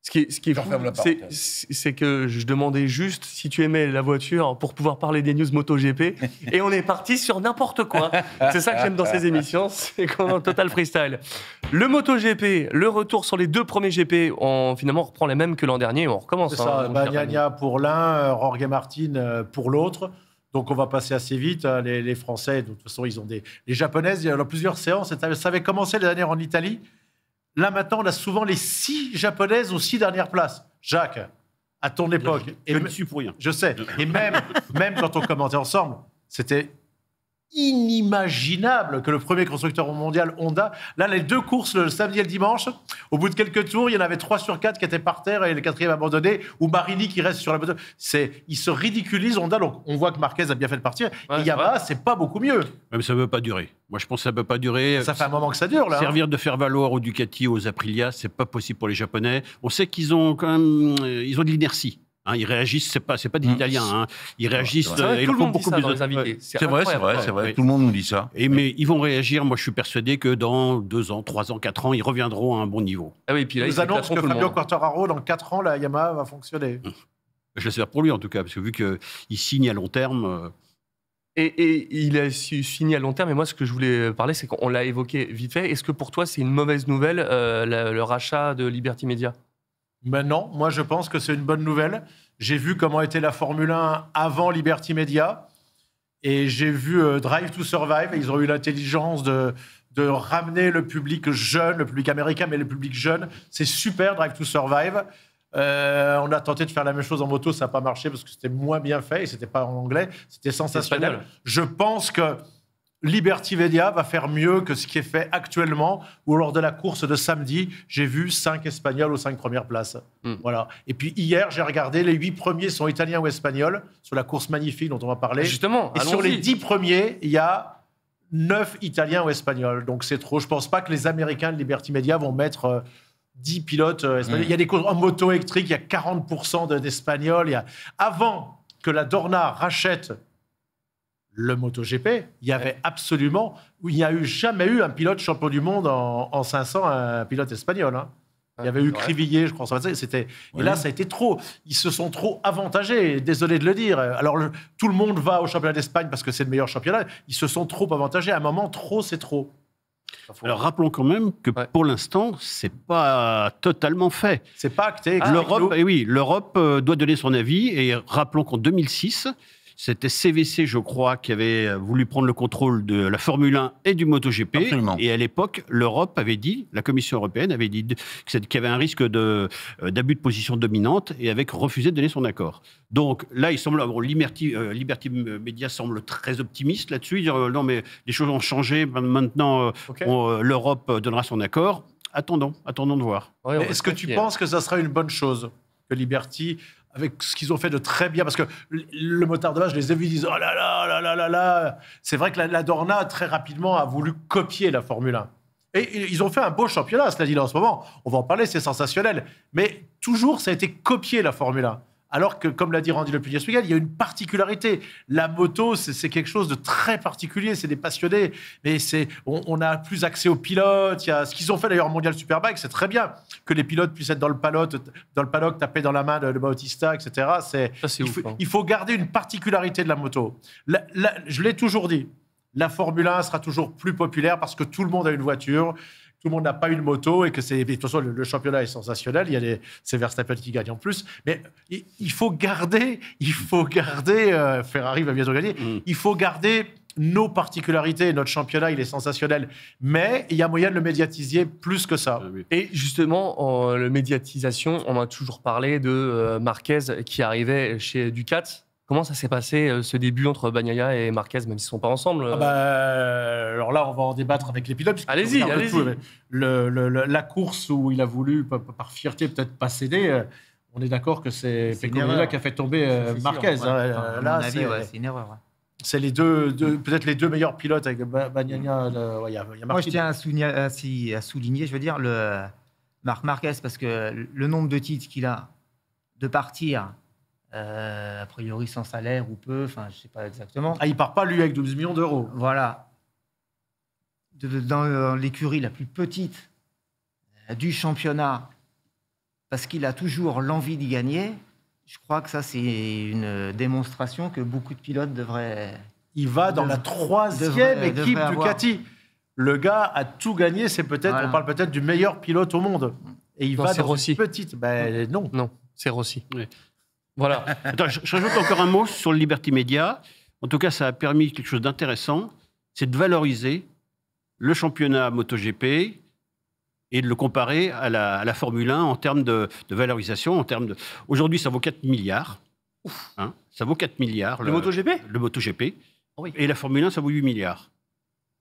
Ce qui est Je fou, referme la parenthèse. c'est que je demandais juste si tu aimais la voiture pour pouvoir parler des news MotoGP et on est parti sur n'importe quoi. C'est ça que j'aime dans ces émissions, c'est qu'on est en total freestyle. Le MotoGP, le retour sur les 2 premiers GP, on finalement reprend les mêmes que l'an dernier et on recommence. C'est ça, mon cher ami. Bagnaia pour l'un, Jorge Martin pour l'autre. Donc on va passer assez vite. Les Français, de toute façon, ils ont les Japonaises, il y a plusieurs séances. Ça avait commencé l'année dernière en Italie. Là, maintenant, on a souvent les 6 Japonaises aux 6 dernières places. Jacques, à ton époque. Je ne suis pour rien. Je sais. Et même quand on commentait ensemble, c'était inimaginable que le premier constructeur mondial Honda, là, les 2 courses, le samedi et le dimanche, au bout de quelques tours, il y en avait 3 sur 4 qui étaient par terre et le 4e abandonné, ou Marini qui reste sur la moto. Ils se ridiculisent, Honda, donc on voit que Marquez a bien fait de partir. Ouais, et c'est Yamaha, c'est pas beaucoup mieux. Même ça ne peut pas durer. Moi, je pense que ça ne peut pas durer. Ça fait un moment que ça dure, là. Servir de faire valoir aux Ducati, aux Aprilia, c'est pas possible pour les Japonais. On sait qu'ils ont quand même, ils ont de l'inertie. Hein, ils réagissent, c'est pas des Italiens. Hein. Ils réagissent. C'est vrai que ils tout le font monde dit beaucoup ça plus dans de- les invités. Ouais. C'est vrai, Ouais. tout le monde nous dit ça. Mais ils vont réagir. Moi, je suis persuadé que dans 2 ans, 3 ans, 4 ans, ils reviendront à un bon niveau. Ah oui, puis là, Ils ils annoncent éclateront que tout le Fabio monde. Quartararo, dans 4 ans, la Yamaha va fonctionner. Je l'espère pour lui, en tout cas, parce que vu qu'il signe à long terme. Et il a signé à long terme. Et moi, ce que je voulais parler, c'est qu'on l'a évoqué vite fait. Est-ce que pour toi, c'est une mauvaise nouvelle, le rachat de Liberty Media? Non, moi je pense que c'est une bonne nouvelle. J'ai vu comment était la Formule 1 avant Liberty Media et j'ai vu Drive to Survive et ils ont eu l'intelligence de ramener le public jeune, le public américain, mais le public jeune. C'est super, Drive to Survive. On a tenté de faire la même chose en moto, ça n'a pas marché parce que c'était moins bien fait et c'était pas en anglais. C'était sensationnel. espagnol. Je pense que Liberty Media va faire mieux que ce qui est fait actuellement, où lors de la course de samedi, j'ai vu 5 Espagnols aux 5 premières places. Voilà. Et puis hier, j'ai regardé, les 8 premiers sont italiens ou espagnols, sur la course magnifique dont on va parler. Justement, Et sur allons-y. les 10 premiers, il y a 9 italiens ou espagnols. Donc c'est trop. Je ne pense pas que les Américains de Liberty Media vont mettre 10 pilotes espagnols. Il y a des courses en moto électrique, il y a 40% d'Espagnols. Avant que la Dorna rachète le MotoGP, il y avait absolument, il n'y a jamais eu un pilote champion du monde en 500, un pilote espagnol. Hein. Il y avait eu Ouais. Crivillier, je crois. C'était. Et Oui. là, ça a été trop. Ils se sont trop avantagés. Désolé de le dire. Alors, tout le monde va au championnat d'Espagne parce que c'est le meilleur championnat. Ils se sont trop avantagés. À un moment, trop, c'est trop. Alors rappelons quand même que Ouais. pour l'instant, c'est pas totalement fait. C'est pas acté. L'Europe, l'Europe doit donner son avis. Et rappelons qu'en 2006, c'était CVC, je crois, qui avait voulu prendre le contrôle de la Formule 1 et du MotoGP. Absolument. Et à l'époque, l'Europe avait dit, la Commission européenne avait dit qu'il y avait un risque d'abus de position dominante et avait refusé de donner son accord. Donc là, il semble, Liberty Media semble très optimiste là-dessus. Dire, non, mais les choses ont changé. Maintenant, Ok. l'Europe donnera son accord. Attendons de voir. Ouais, on Mais va est-ce que tu confier. penses que ça sera une bonne chose que Liberty, avec ce qu'ils ont fait de très bien, parce que le motard de base, je les ai vus, ils disent oh là là là là là là. C'est vrai que la Dorna très rapidement a voulu copier la Formule 1. Et ils ont fait un beau championnat, cela dit là en ce moment. On va en parler, c'est sensationnel. Mais toujours, ça a été copié la Formule 1. Alors que, comme l'a dit Randy Lepinier ce week-end, il y a une particularité. La moto, c'est quelque chose de très particulier. C'est des passionnés. Mais on a plus accès aux pilotes. Il y a ce qu'ils ont fait d'ailleurs en Mondial Superbike, c'est très bien. Que les pilotes puissent être dans le paddock, taper dans la main de Bautista, etc. Ça, c'est ouf, hein. Il faut garder une particularité de la moto. Je l'ai toujours dit. La Formule 1 sera toujours plus populaire parce que tout le monde a une voiture. Tout le monde n'a pas une moto et que de toute façon, le championnat est sensationnel. C'est Verstappen qui gagne en plus. Mais il faut garder, Ferrari va bientôt gagner, il faut garder nos particularités. Notre championnat, il est sensationnel. Mais il y a moyen de le médiatiser plus que ça. Et justement, en médiatisation, on a toujours parlé de Marquez qui arrivait chez Ducati. Comment ça s'est passé, ce début entre Bagnaia et Marquez, même s'ils ne sont pas ensemble Alors là, on va en débattre avec les pilotes. puisqu'ils Allez-y, regardent allez-y. tout. La course où il a voulu, par fierté, peut-être pas céder, on est d'accord que c'est C'est une Pecco Bagnaia erreur. qui a fait tomber C'est sûr, Marquez. ouais. hein. Enfin, à Là, mon avis, c'est c'est une erreur. Ouais. c'est peut-être les deux meilleurs pilotes avec Bagnaia. Il y a Moi, Marquez. je tiens à souligner, je veux dire, Marc Marquez, parce que le nombre de titres qu'il a de partir, a priori sans salaire ou peu, enfin, je ne sais pas exactement. Ah, il part pas, lui, avec 12 millions d'euros. Voilà. Dans l'écurie la plus petite du championnat, parce qu'il a toujours l'envie d'y gagner, je crois que ça, c'est une démonstration que beaucoup de pilotes devraient... Il va dans la troisième équipe devrait Ducati. Le gars a tout gagné. C'est peut-être, Voilà. on parle peut-être du meilleur pilote au monde. Et il Non, va c'est dans Rossi. une petite. Ben non. Non, c'est Rossi. Oui. Voilà. Attends, je rajoute encore un mot sur le Liberty Media. En tout cas, ça a permis quelque chose d'intéressant, c'est de valoriser le championnat MotoGP et de le comparer à la Formule 1 en termes de valorisation. Aujourd'hui, ça vaut 4 milliards. Hein, ça vaut 4 milliards. Le MotoGP Le MotoGP. Oui. Et la Formule 1, ça vaut 8 milliards.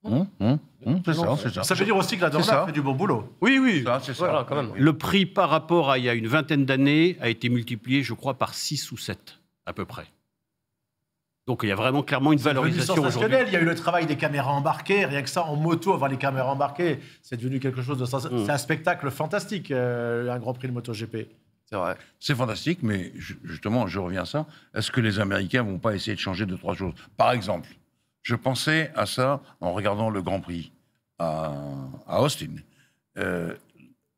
C'est ça, c'est ça. Ça veut dire aussi que la C'est ça. Dorna fait du bon boulot. Oui, oui. C'est ça. Voilà, quand même. Le prix par rapport à il y a une vingtaine d'années a été multiplié, je crois, par 6 ou 7, à peu près. Donc il y a vraiment clairement une C'est devenu valorisation aujourd'hui. sensationnel. Il y a eu le travail des caméras embarquées. Rien que ça, en moto, avoir les caméras embarquées, c'est devenu quelque chose de sensationnel. C'est un spectacle fantastique, un Grand Prix de MotoGP. C'est vrai. C'est fantastique, mais justement, je reviens à ça. Est-ce que les Américains vont pas essayer de changer 2-3 choses? Par exemple, je pensais à ça en regardant le Grand Prix à Austin.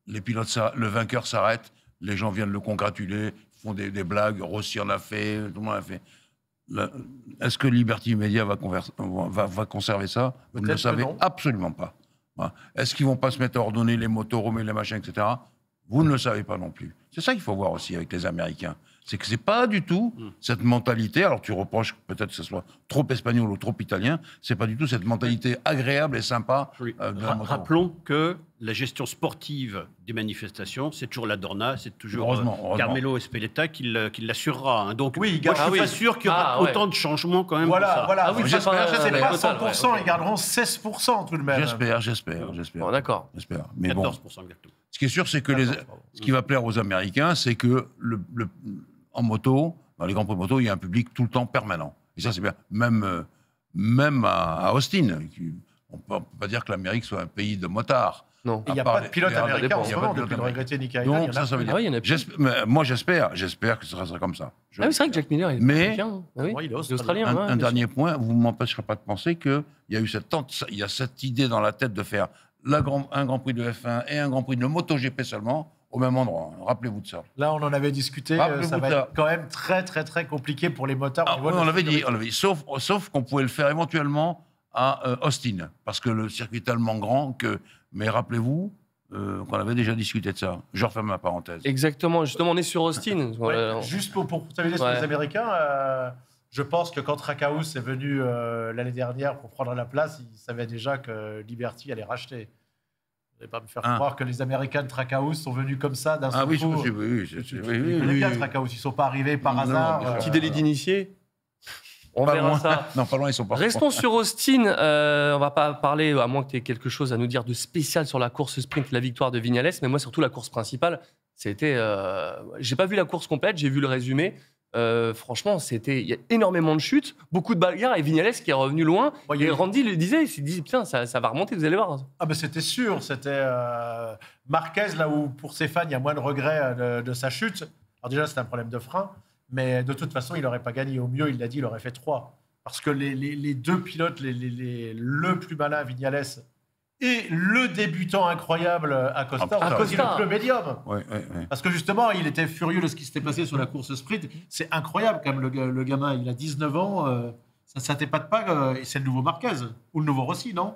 Les pilotes, le vainqueur s'arrête, les gens viennent le congratuler, font des blagues. Rossi en a fait, tout le monde en a fait. Est-ce que Liberty Media va conserver ça? Vous ne le Peut-être que savez non. absolument pas. Voilà. Est-ce qu'ils vont pas se mettre à ordonner les motorhomes et les machins, etc. Vous ne le savez pas non plus. C'est ça qu'il faut voir aussi avec les Américains. C'est que c'est pas du tout cette mentalité. Alors tu reproches peut-être que ce soit trop espagnol ou trop italien. C'est pas du tout cette mentalité agréable et sympa. Oui. De la moto. Rappelons que la gestion sportive des manifestations, c'est toujours la Dorna, c'est toujours Heureusement. Carmelo Espeleta qui l'assurera. Hein. Donc, Oui, moi, je suis oui. pas sûr qu'il y aura Ah, ouais. autant de changements quand même. que Voilà, ça. voilà. Ah oui, J'espère c'est que c'est pas pas total, 100%, ouais, ils garderont 16% tout de même. J'espère. Bon, d'accord. J'espère. Mais bon, 14% exactement. ce qui est sûr, c'est que 14, pardon. ce qui va plaire aux Américains, c'est que en moto, dans les grands prix moto, il y a un public tout le temps permanent. Et ça, c'est bien. Même à Austin, on ne peut pas dire que l'Amérique soit un pays de motards. Non. Il n'y a À part pas de pilote les- américain en il y ce a pas moment, de depuis le pilote regretté Nick Hayden. Donc, ça veut Ah dire. oui, il y en a plus. Mais moi, j'espère que ce sera comme ça. Ah oui, c'est vrai que Jack Miller, il est Mais- américain, hein. Ah oui. Ouais, il est Il est australien. australien. ouais, Un bien sûr. dernier point, vous ne m'empêcherez pas de penser qu'il y a eu il y a cette idée dans la tête de faire un Grand Prix de F1 et un Grand Prix de MotoGP seulement au même endroit. Rappelez-vous de ça. Là, on en avait discuté. Rappelez-vous Ça va ça. être quand même très, très, très compliqué pour les motards. Ah, au niveau oui, de on la l'avait dit, sécurité. sauf qu'on pouvait le faire éventuellement à Austin, parce que le circuit est tellement grand que. Mais rappelez-vous qu'on avait déjà discuté de ça. Je referme ma parenthèse. Exactement. Justement, on est sur Austin. Ouais, Voilà. juste pour terminer sur Ouais. les Américains, je pense que quand Trackhouse est venu l'année dernière pour prendre la place, il savait déjà que Liberty allait racheter. Vous n'allez pas me faire Ah. croire que les Américains de Trackhouse sont venus comme ça d'un seul Ah oui, coup. oui, Tu oui, connais oui, bien oui. Trackhouse, ils ne sont pas arrivés par Non, hasard. bien sûr. Petit délit d'initié. On Pas verra loin. ça. Non, pas loin, ils sont pas. Restons sur Austin. On va pas parler, à moins que tu aies quelque chose à nous dire de spécial sur la course sprint, la victoire de Viñales, mais moi, surtout la course principale, c'était. J'ai pas vu la course complète, j'ai vu le résumé. Franchement, il y a énormément de chutes, beaucoup de bagarres, et Viñales qui est revenu loin. Ouais, il y a Et eu- Randy le disait, il s'est dit, putain, ça va remonter, vous allez voir. Ah ben c'était sûr, c'était Marquez, là où pour ses fans, il y a moins de regrets de sa chute. Alors déjà, c'est un problème de frein, mais de toute façon, il n'aurait pas gagné. Au mieux, il l'a dit, il aurait fait 3. Parce que les deux pilotes, le plus malin, Viñales, et le débutant incroyable, Acosta, Ah, ont choisi Acosta. le pneu médium. Ouais. Parce que justement, il était furieux de ce qui s'était passé sur la course sprint. C'est incroyable quand même, le gamin, il a 19 ans, ça ne t'épate pas, et c'est le nouveau Marquez, ou le nouveau Rossi, non?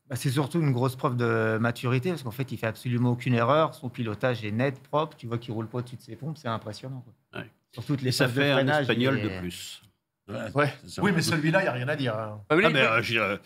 Bah, c'est surtout une grosse preuve de maturité, parce qu'en fait, il fait absolument aucune erreur. Son pilotage est net, propre. Tu vois qu'il roule pas au-dessus de ses pompes, c'est impressionnant. Quoi. Ouais. Sur toutes les Et ça phases de fait un freinage, Espagnol il est- de plus. Ouais. c'est ça. Oui, mais celui-là, il n'y a rien à dire. hein. Ah, mais Ah lui, ben, je dirais,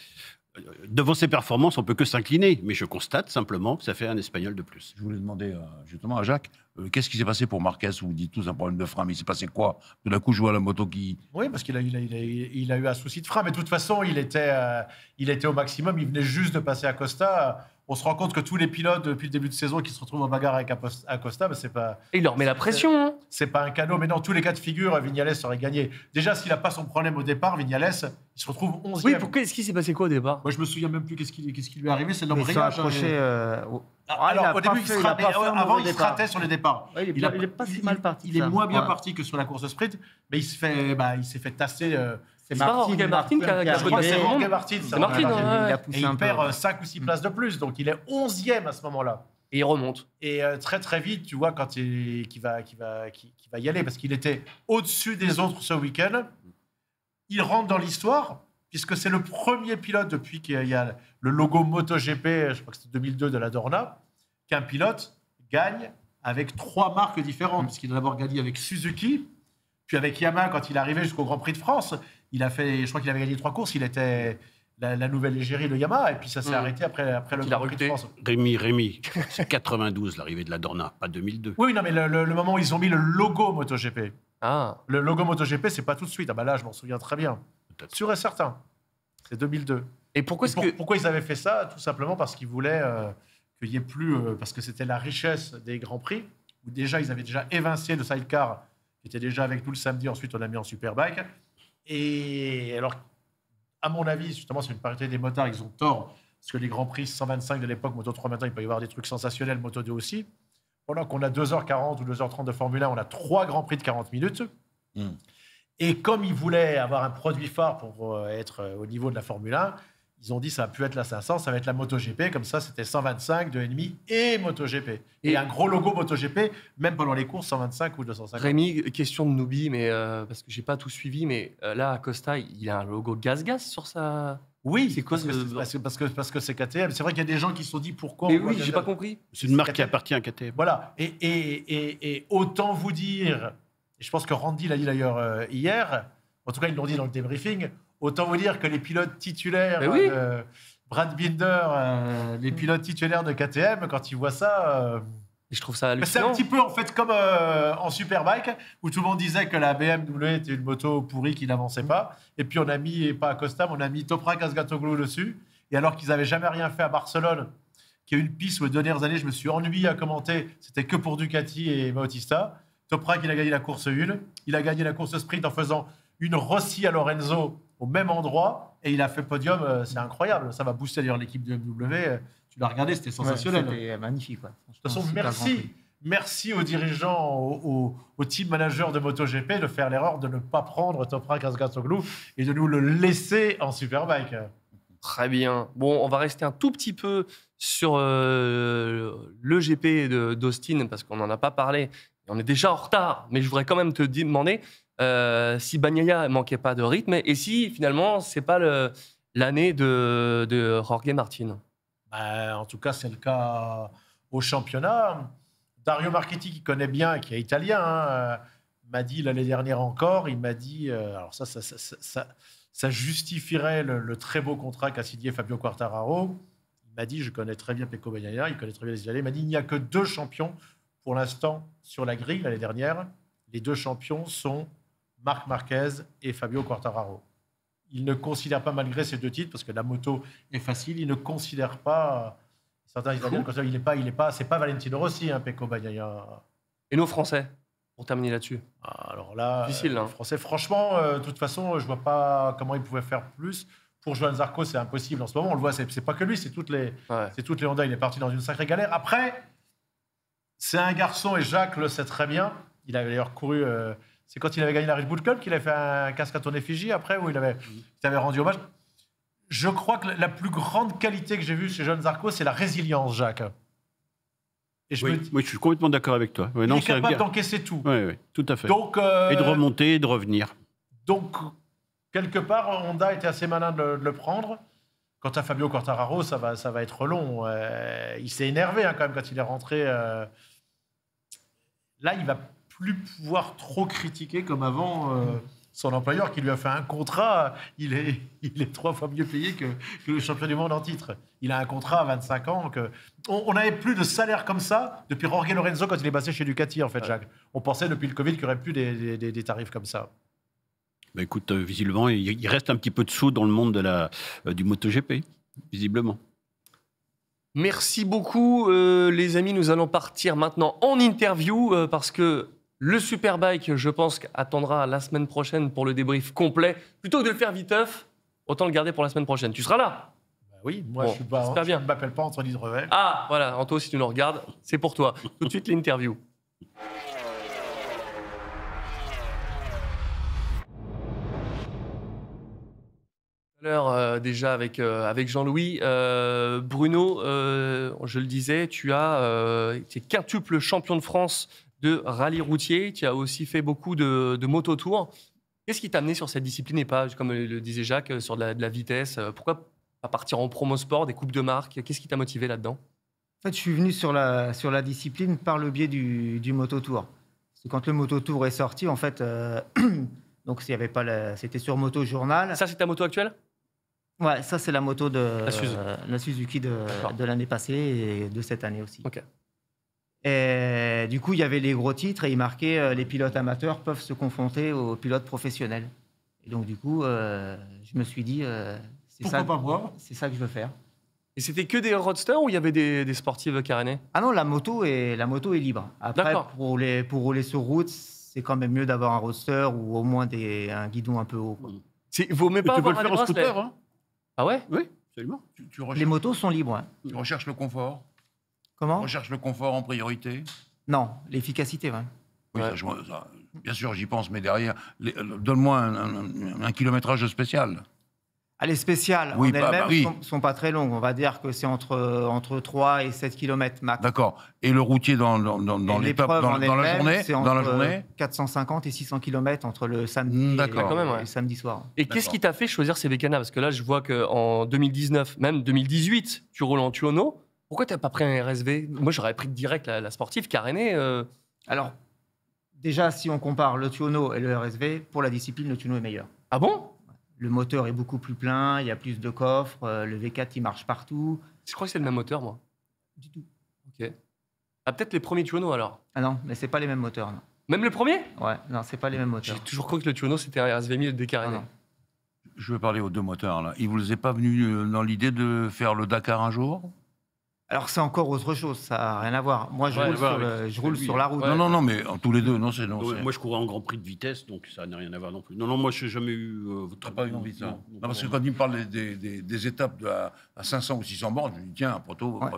Devant ses performances, on peut que s'incliner. Mais je constate simplement que ça fait un Espagnol de plus. Je voulais demander justement à Jacques, qu'est-ce qui s'est passé pour Marquez? Vous dites tous un problème de frein, mais il s'est passé quoi? Tout d'un coup, je vois la moto qui... Oui, parce qu'il a eu un souci de frein, mais de toute façon, il était au maximum. Il venait juste de passer Acosta. On se rend compte que tous les pilotes depuis le début de saison qui se retrouvent en bagarre avec Acosta, ben c'est pas. Et il leur met la pression. Hein. C'est pas un cadeau, mais dans tous les cas de figure, Vignales aurait gagné. Déjà, s'il n'a pas son problème au départ, Vignales, il se retrouve 11e. Oui, pourquoi est-ce qu'il s'est passé quoi au départ? Moi, je me souviens même plus qu'est-ce qui lui est arrivé, c'est Mais ils sont l'embrayage. accrochés. Alors, au début, avant, il se ratait ratait sur les départs. Ouais, il est pas si mal parti. Il est ça. moins bien Ouais. parti que sur la course sprint, mais il s'est fait tasser. C'est pas Jorge Martin qui a Je crois que c'est arrivé. Jorge Martin. C'est Martin, ouais. Il a Et poussé il un peu. perd 5 ou 6 places de plus, donc il est 11e à ce moment-là. Et il remonte. Et très très vite, tu vois, quand qu'il va y aller, parce qu'il était au-dessus des autres ce week-end, il rentre dans l'histoire, puisque c'est le premier pilote depuis qu'il y a le logo MotoGP, je crois que c'était 2002 de la Dorna, qu'un pilote gagne avec 3 marques différentes, puisqu'il a d'abord gagné avec Suzuki, puis avec Yamaha quand il est arrivé jusqu'au Grand Prix de France. Je crois qu'il avait gagné 3 courses, il était la nouvelle égérie de Yamaha, et puis ça s'est arrêté après le Il a Grand Prix de recruté. France. Rémi, c'est 92 l'arrivée de la Dorna, pas 2002. Oui, non, mais le moment où ils ont mis le logo MotoGP. Ah. Le logo MotoGP, c'est pas tout de suite. Ah bah là, je m'en souviens très bien. Peut-être. Sûr et certain. C'est 2002. Et pourquoi est-ce que. Pourquoi ils avaient fait ça? Tout simplement parce qu'ils voulaient qu'il n'y ait plus... parce que c'était la richesse des Grands Prix, où déjà, ils avaient déjà évincé le sidecar, qui était déjà avec nous le samedi. Ensuite, on l'a mis en Superbike. Et alors, à mon avis, justement, c'est une parité des motards. Ils ont tort. Parce que les Grands Prix 125 de l'époque, Moto 3 maintenant, il peut y avoir des trucs sensationnels, Moto 2 aussi. Pendant qu'on a 2h40 ou 2h30 de Formule 1, on a 3 Grands Prix de 40 minutes. Et comme ils voulaient avoir un produit phare pour être au niveau de la Formule 1, ils ont dit ça va plus être la 500, ça va être la MotoGP. Comme ça, c'était 125, 2,5 et MotoGP. Et un gros logo MotoGP, même pendant les courses, 125 ou 250. Rémi, question de newbie, mais parce que j'ai pas tout suivi, mais là, Acosta, il a un logo gaz sur sa. Oui, C'est quoi parce que c'est KTM. C'est vrai qu'il y a des gens qui se sont dit pourquoi. Mais on voit oui, j'ai KTM. pas compris. C'est une marque qui appartient à KTM. Voilà. Et autant vous dire, et je pense que Randy l'a dit d'ailleurs hier, en tout cas ils l'ont dit dans le débriefing, autant vous dire que les pilotes titulaires, Mais oui. Brad Binder, les pilotes titulaires de KTM, quand ils voient ça, Et je trouve ça c'est hallucinant. un petit peu en fait comme en Superbike, où tout le monde disait que la BMW était une moto pourrie qui n'avançait pas, et puis on a mis, et pas Acosta, mais on a mis Toprak Azgatoglu dessus, et alors qu'ils n'avaient jamais rien fait à Barcelone, qui est une piste où les dernières années je me suis ennuyé à commenter, c'était que pour Ducati et Bautista. Toprak, il a gagné la course 1, il a gagné la course sprint en faisant une Rossi à Lorenzo au même endroit, et il a fait podium, c'est incroyable, ça va booster d'ailleurs l'équipe de BMW, tu l'as regardé, c'était sensationnel. C'était magnifique. Quoi. De toute façon, merci aux dirigeants, aux team managers de MotoGP de faire l'erreur de ne pas prendre Toprak Azgatoglu et de nous le laisser en Superbike. Très bien. Bon, on va rester un tout petit peu sur le GP d'Austin, parce qu'on n'en a pas parlé. On est déjà en retard, mais je voudrais quand même te demander si Bagnaia ne manquait pas de rythme et si finalement, ce n'est pas l'année de Jorge Martin. Bah, en tout cas, c'est le cas au championnat. Dario Marchetti, qui connaît bien, qui est italien, m'a dit l'année dernière encore, il m'a dit, alors ça justifierait le très beau contrat qu'a signé Fabio Quartararo. Il m'a dit, je connais très bien Pecco Bagnaia, il connaît très bien les Italiens. Il m'a dit, il n'y a que 2 champions pour l'instant sur la grille l'année dernière. Les 2 champions sont Marc Marquez et Fabio Quartararo. Il ne considère pas, malgré ces 2 titres, parce que la moto est facile, il ne considère pas, certains Italiens le considèrent, c'est pas Valentino Rossi, Pecco Bagnaia. Et nos Français, pour terminer là-dessus. Alors là, Difficile, hein. les Français, franchement, de toute façon, je vois pas comment ils pouvaient faire plus. Pour Johan Zarco, c'est impossible en ce moment. On le voit, c'est pas que lui, c'est toutes les Honda. Il est parti dans une sacrée galère. Après, c'est un garçon, et Jacques le sait très bien. Il avait d'ailleurs couru. C'est quand il avait gagné la Red Bull Cup qu'il avait fait un casque à ton effigie après, où il avait rendu hommage. Je crois que la plus grande qualité que j'ai vue chez Johan Zarco, c'est la résilience, Jacques. Et Oui, je suis complètement d'accord avec toi. Ouais, il non, est capable bien. d'encaisser tout. Oui, tout à fait. Donc, Et de remonter et de revenir. Donc, quelque part, Honda était assez malin de le prendre. Quant à Fabio Quartararo, ça va être long. Il s'est énervé quand même quand il est rentré. Là, il va plus pouvoir trop critiquer comme avant son employeur qui lui a fait un contrat. Il est 3 fois mieux payé que le champion du monde en titre. Il a un contrat à 25 ans. On n'avait plus de salaire comme ça depuis Jorge Lorenzo quand il est passé chez Ducati, en fait, Jacques. On pensait depuis le Covid qu'il n'y aurait plus des tarifs comme ça. Bah écoute, visiblement, il reste un petit peu de sous dans le monde du MotoGP, visiblement. Merci beaucoup, les amis. Nous allons partir maintenant en interview parce que le Superbike, je pense, attendra la semaine prochaine pour le débrief complet. Plutôt que de le faire viteuf, autant le garder pour la semaine prochaine. Tu seras là? Bah oui, moi Bon, je suis pas. j'espère bien. Je ne m'appelle pas Anthony Drevel. Ah, voilà, Anto, si tu nous regardes, c'est pour toi. Tout de suite, l'interview. Déjà avec Jean-Louis. Bruno, je le disais, tu es quintuple champion de France de rallye routier. Tu as aussi fait beaucoup de moto-tour. Qu'est-ce qui t'a amené sur cette discipline et pas, comme le disait Jacques, sur de la vitesse? Pourquoi pas partir en promo sport, des coupes de marque? Qu'est-ce qui t'a motivé là-dedans? En fait, je suis venu sur la discipline par le biais du moto-tour. Parce que quand le moto-tour est sorti, en fait, donc s'il y avait pas c'était sur Moto Journal. Ça, c'est ta moto actuelle? Ouais, ça c'est la moto de La la Suzuki de l'année passée et de cette année aussi. Ok. Et du coup, il y avait les gros titres et il marquait les pilotes amateurs peuvent se confronter aux pilotes professionnels. Et donc du coup, je me suis dit Pourquoi pas moi? c'est ça que je veux faire. Et c'était que des roadsters ou il y avait des sportives carénées? Ah non, la moto est libre. Après, D'accord. pour rouler sur route, c'est quand même mieux d'avoir un roadster ou au moins un guidon un peu haut, quoi. Il vaut même pas Tu peux le avoir faire en un scooter, hein? Ah ouais? Oui, absolument. Tu recherches, Les motos sont libres. Hein. tu recherches le confort. Comment? Recherche le confort en priorité. Non, l'efficacité. Ouais. Oui, Ouais. ça, bien sûr, j'y pense, mais derrière, donne-moi un kilométrage spécial. Les spéciales Oui, en bah, elles-mêmes oui. sont pas très longues. On va dire que c'est entre 3 et 7 km max. D'accord. Et le routier dans Et l'étape, l'épreuve en dans la elle-même, journée, c'est dans la entre journée 450 et 600 km entre le samedi D'accord. et, Quand même, ouais. et le samedi soir. Et qu'est-ce D'accord. qui t'a fait choisir ces Bécanas? Parce que là, je vois qu'en 2019, même 2018, tu roules en Tuono. Pourquoi tu n'as pas pris un RSV? Moi, j'aurais pris direct la sportive carénée. Alors, déjà, si on compare le Tuono et le RSV, pour la discipline, le Tuono est meilleur. Ah bon? Le moteur est beaucoup plus plein, il y a plus de coffres, le V4 il marche partout. Je crois que c'est le même moteur, moi. Du tout. Ok. Ah, peut-être les premiers Tuono alors. Ah non, mais c'est pas les mêmes moteurs. Non. Même le premier? Ouais, non, c'est pas les mêmes J'ai moteurs. toujours cru que le Tuono c'était un RSV 1000 décaréné. Ah non. Je veux parler aux deux moteurs, là. Il vous est pas venu dans l'idée de faire le Dakar un jour? Alors c'est encore autre chose, ça n'a rien à voir. Moi, je Ouais, roule, ouais, sur, avec je roule celui, sur la route. Ouais. Non, mais tous les deux, non, c'est... Moi, je courais en Grand Prix de vitesse, donc ça n'a rien à voir non plus. Non, moi, je n'ai jamais eu... T'as pas eu envie de ça? Non, Non, parce que pas quand il me parle des étapes à 500 ou 600 bornes, je me dis, tiens, un poteau, Ouais.